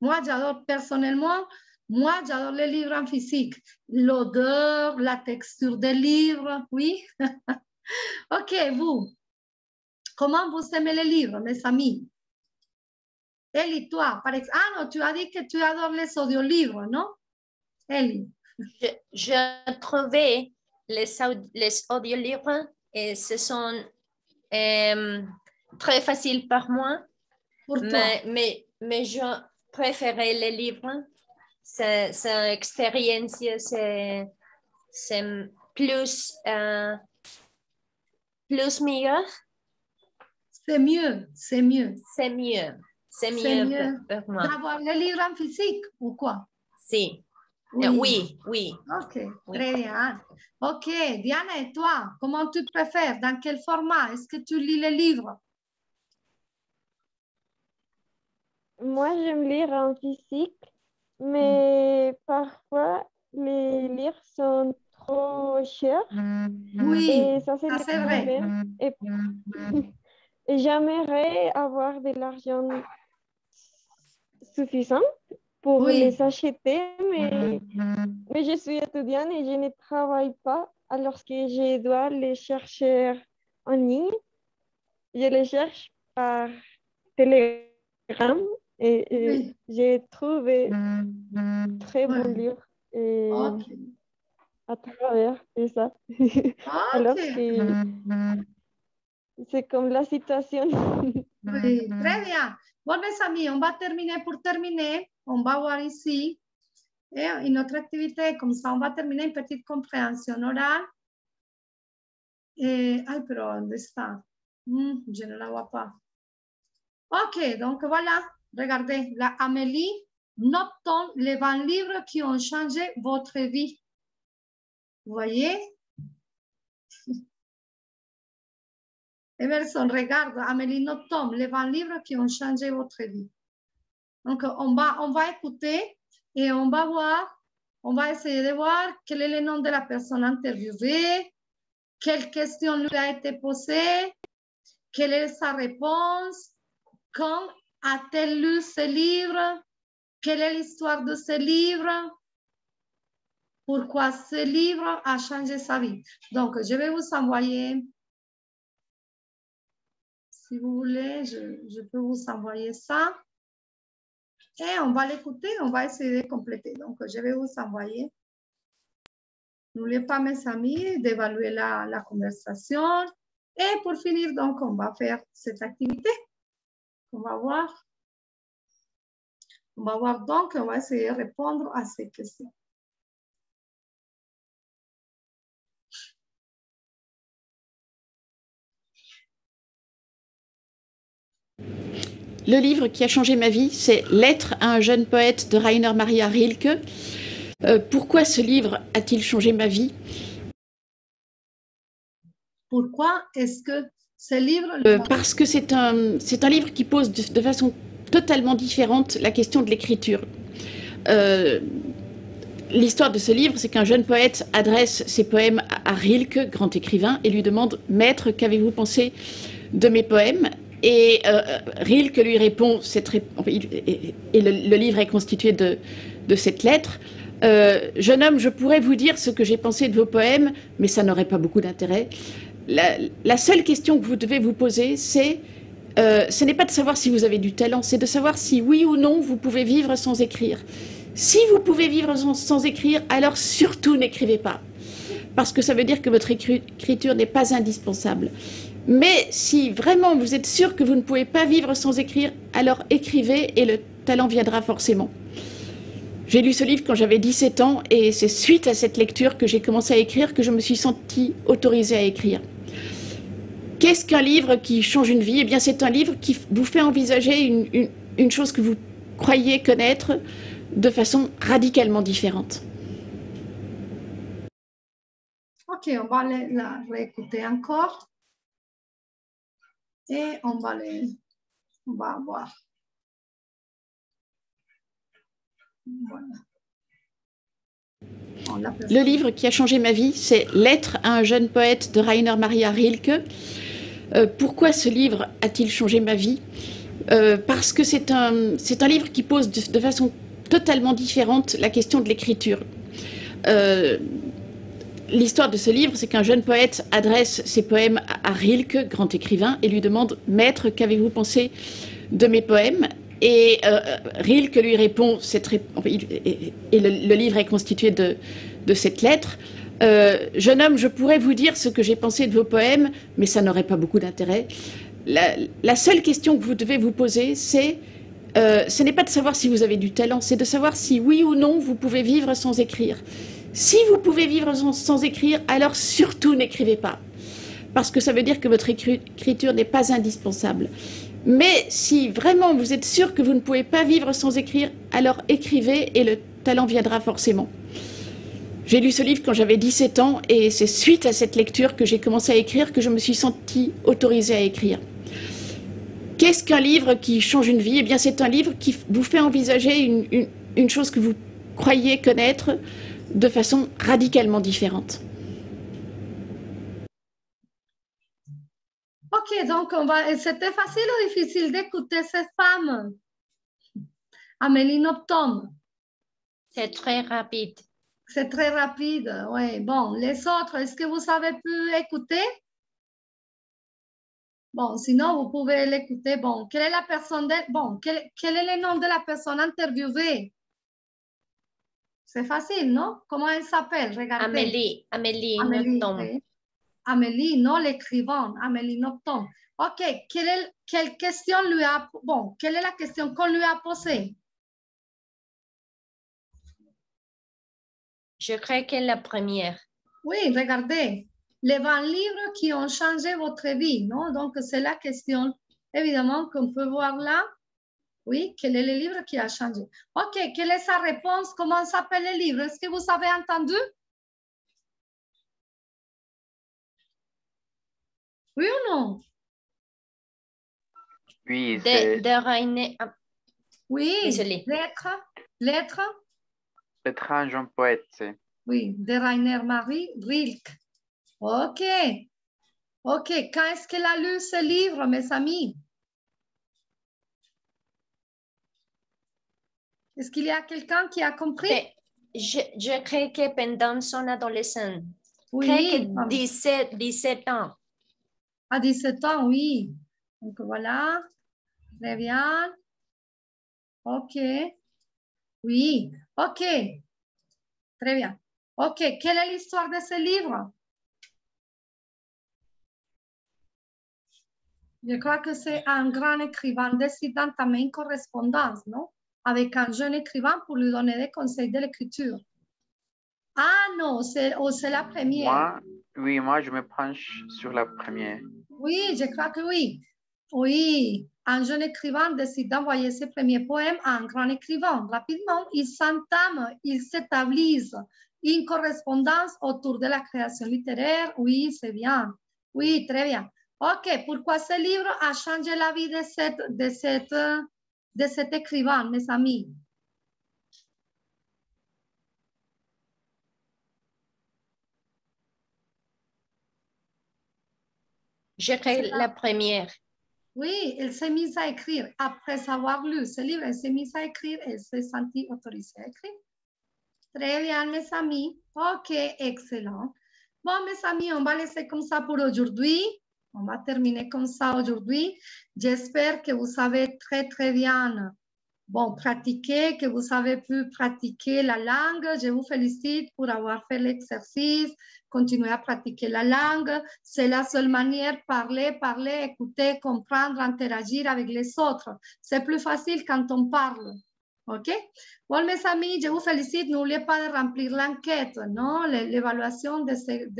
Moi, j'adore personnellement, moi, j'adore les livres en physique. L'odeur, la texture des livres, oui. Ok, vous, comment vous aimez les livres, mes amis? Ellie, toi, par exemple, ah non, tu as dit que tu adores les audiolivres, non? Ellie. Je trouvais les audiolivres et ce sont très faciles pour moi. Pour toi. Mais je préférais les livres. C'est une expérience, c'est plus meilleur. C'est mieux, c'est mieux. C'est mieux. C'est C'est mieux mieux pour moi. d'avoir les livres en physique ou quoi? Si. Oui. Oui. Ok, très bien. Ok, Diana, et toi, comment tu préfères? Dans quel format est-ce que tu lis les livres? Moi, j'aime lire en physique, mais parfois, les livres sont trop chers. Oui, Et ça, c'est ça, le c'est vrai. problème. Et j'aimerais avoir de l'argent suffisant pour Oui. les acheter, mais je suis étudiante et je ne travaille pas, alors que je dois les chercher en ligne. Je les cherche par Telegram et Oui. j'ai trouvé très bon Oui. livre et Ok. à travers de ça. Alors que c'est comme la situation. Oui, très bien. Bon, mes amis, on va terminer. Pour terminer, on va voir ici une autre activité. Comme ça, on va terminer une petite compréhension orale. Et, ay, pero ¿dónde está? Je ne la vois pas. Ok, donc voilà. Regardez, la Amélie note les 20 livres qui ont changé votre vie. Vous voyez? Emerson, regarde, Amélie note les 20 livres qui ont changé votre vie. Donc, on va écouter et on va voir, on va essayer de voir quel est le nom de la personne interviewée, quelle question lui a été posée, quelle est sa réponse, quand a-t-elle lu ce livre, quelle est l'histoire de ce livre, pourquoi ce livre a changé sa vie. Donc, je vais vous envoyer, si vous voulez, je peux vous envoyer ça. Et on va l'écouter, on va essayer de compléter. Donc, je vais vous envoyer. N'oubliez pas, mes amis, d'évaluer la conversation. Et pour finir, donc, on va faire cette activité. On va voir. On va voir donc, on va essayer de répondre à ces questions. Le livre qui a changé ma vie, c'est Lettre à un jeune poète de Rainer Maria Rilke. Pourquoi ce livre a-t-il changé ma vie? Pourquoi est-ce que ce livre... Parce que c'est un livre qui pose de façon totalement différente la question de l'écriture. L'histoire de ce livre, c'est qu'un jeune poète adresse ses poèmes à Rilke, grand écrivain, et lui demande « Maître, qu'avez-vous pensé de mes poèmes ?» Et Rilke lui répond, et le livre est constitué de cette lettre. Jeune homme, je pourrais vous dire ce que j'ai pensé de vos poèmes, mais ça n'aurait pas beaucoup d'intérêt. La seule question que vous devez vous poser, c'est, ce n'est pas de savoir si vous avez du talent, c'est de savoir si oui ou non vous pouvez vivre sans écrire. Si vous pouvez vivre sans écrire, alors surtout n'écrivez pas, parce que ça veut dire que votre écriture n'est pas indispensable. Mais si vraiment vous êtes sûr que vous ne pouvez pas vivre sans écrire, alors écrivez et le talent viendra forcément. J'ai lu ce livre quand j'avais 17 ans et c'est suite à cette lecture que j'ai commencé à écrire que je me suis sentie autorisée à écrire. Qu'est-ce qu'un livre qui change une vie? Eh bien, c'est un livre qui vous fait envisager une chose que vous croyez connaître de façon radicalement différente. Ok, on va la réécouter encore. Et on va voir. Voilà. Le livre qui a changé ma vie, c'est Lettre à un jeune poète de Rainer Maria Rilke. Pourquoi ce livre a-t-il changé ma vie? Parce que c'est un livre qui pose de façon totalement différente la question de l'écriture. L'histoire de ce livre, c'est qu'un jeune poète adresse ses poèmes à Rilke, grand écrivain, et lui demande « Maître, qu'avez-vous pensé de mes poèmes ?» Et Rilke lui répond, et le livre est constitué de cette lettre, « Jeune homme, je pourrais vous dire ce que j'ai pensé de vos poèmes, mais ça n'aurait pas beaucoup d'intérêt. La seule question que vous devez vous poser, c'est ce n'est pas de savoir si vous avez du talent, c'est de savoir si oui ou non vous pouvez vivre sans écrire. Si vous pouvez vivre sans écrire, alors surtout n'écrivez pas, parce que ça veut dire que votre écriture n'est pas indispensable. Mais si vraiment vous êtes sûr que vous ne pouvez pas vivre sans écrire, alors écrivez et le talent viendra forcément. » J'ai lu ce livre quand j'avais 17 ans et c'est suite à cette lecture que j'ai commencé à écrire que je me suis sentie autorisée à écrire. Qu'est-ce qu'un livre qui change une vie? Eh bien, c'est un livre qui vous fait envisager une chose que vous croyez connaître de façon radicalement différente. Ok, donc c'était facile ou difficile d'écouter cette femme? Amélie Nothomb. C'est très rapide. C'est très rapide, oui. Bon, les autres, est-ce que vous avez pu écouter? Bon, sinon, vous pouvez l'écouter. Bon, quelle est la personne quel est le nom de la personne interviewée? C'est facile, non? Comment elle s'appelle? Regardez. Amélie Nothomb. Oui. Amélie, non l'écrivain, Amélie Nothomb. Ok, quelle question lui a... Bon, quelle est la question qu'on lui a posée? Je crois que la première. Oui, regardez. Les 20 livres qui ont changé votre vie, non? Donc, c'est la question, évidemment, qu'on peut voir là. Oui, quel est le livre qui a changé? Ok, quelle est sa réponse? Comment s'appelle le livre? Est-ce que vous avez entendu? Oui ou non? Oui, c'est... De Rainer... Oui, désolé. Lettre? L'étrange jeune poète, c'est... Oui, de Rainer Maria Rilke. Ok. Ok, quand est-ce qu'elle a lu ce livre, mes amis? Est-ce qu'il y a quelqu'un qui a compris? Je crois que pendant son adolescence. Oui. Je crois que 17 ans. À 17 ans, oui. Donc voilà. Très bien. Ok. Oui. Ok. Très bien. Ok. Quelle est l'histoire de ce livre? Je crois que c'est un grand écrivain décidant también une correspondance, non? Avec un jeune écrivain pour lui donner des conseils de l'écriture. Ah non, c'est la première. Moi, je me penche sur la première. Oui, je crois que oui. Oui, un jeune écrivain décide d'envoyer ses premiers poèmes à un grand écrivain. Rapidement, ils s'entament, ils s'établissent une correspondance autour de la création littéraire. Oui, c'est bien. Oui, très bien. Ok, pourquoi ce livre a changé la vie de cet écrivain, mes amis? Je crois la première. Oui, elle s'est mise à écrire. Après avoir lu ce livre, elle s'est mise à écrire. Elle s'est sentie autorisée à écrire. Très bien, mes amis. Ok, excellent. Bon, mes amis, on va laisser comme ça pour aujourd'hui. On va terminer comme ça aujourd'hui. J'espère que vous savez très, très bien pratiquer, que vous avez pu pratiquer la langue. Je vous félicite pour avoir fait l'exercice. Continuez à pratiquer la langue. C'est la seule manière, parler, écouter, comprendre, interagir avec les autres. C'est plus facile quand on parle. OK? Bon, mes amis, je vous félicite. N'oubliez pas de remplir l'enquête, non? L'évaluation de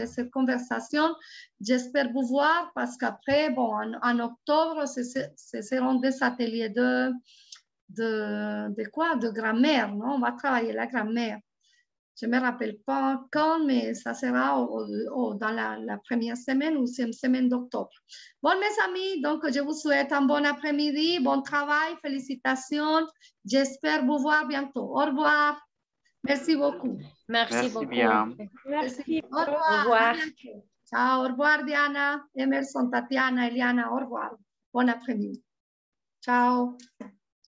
cette conversation. J'espère vous voir parce qu'après, bon, en octobre, ce seront des ateliers de grammaire, non? On va travailler la grammaire. Je ne me rappelle pas quand, mais ça sera dans la première semaine ou deuxième semaine d'octobre. Bon, mes amis, donc je vous souhaite un bon après-midi, bon travail, félicitations. J'espère vous voir bientôt. Au revoir. Merci beaucoup. Merci beaucoup. Bien. Merci. Au revoir. Au revoir. Ciao, au revoir Diana, Emerson, Tatiana, Eliana, au revoir. Bon après-midi. Ciao.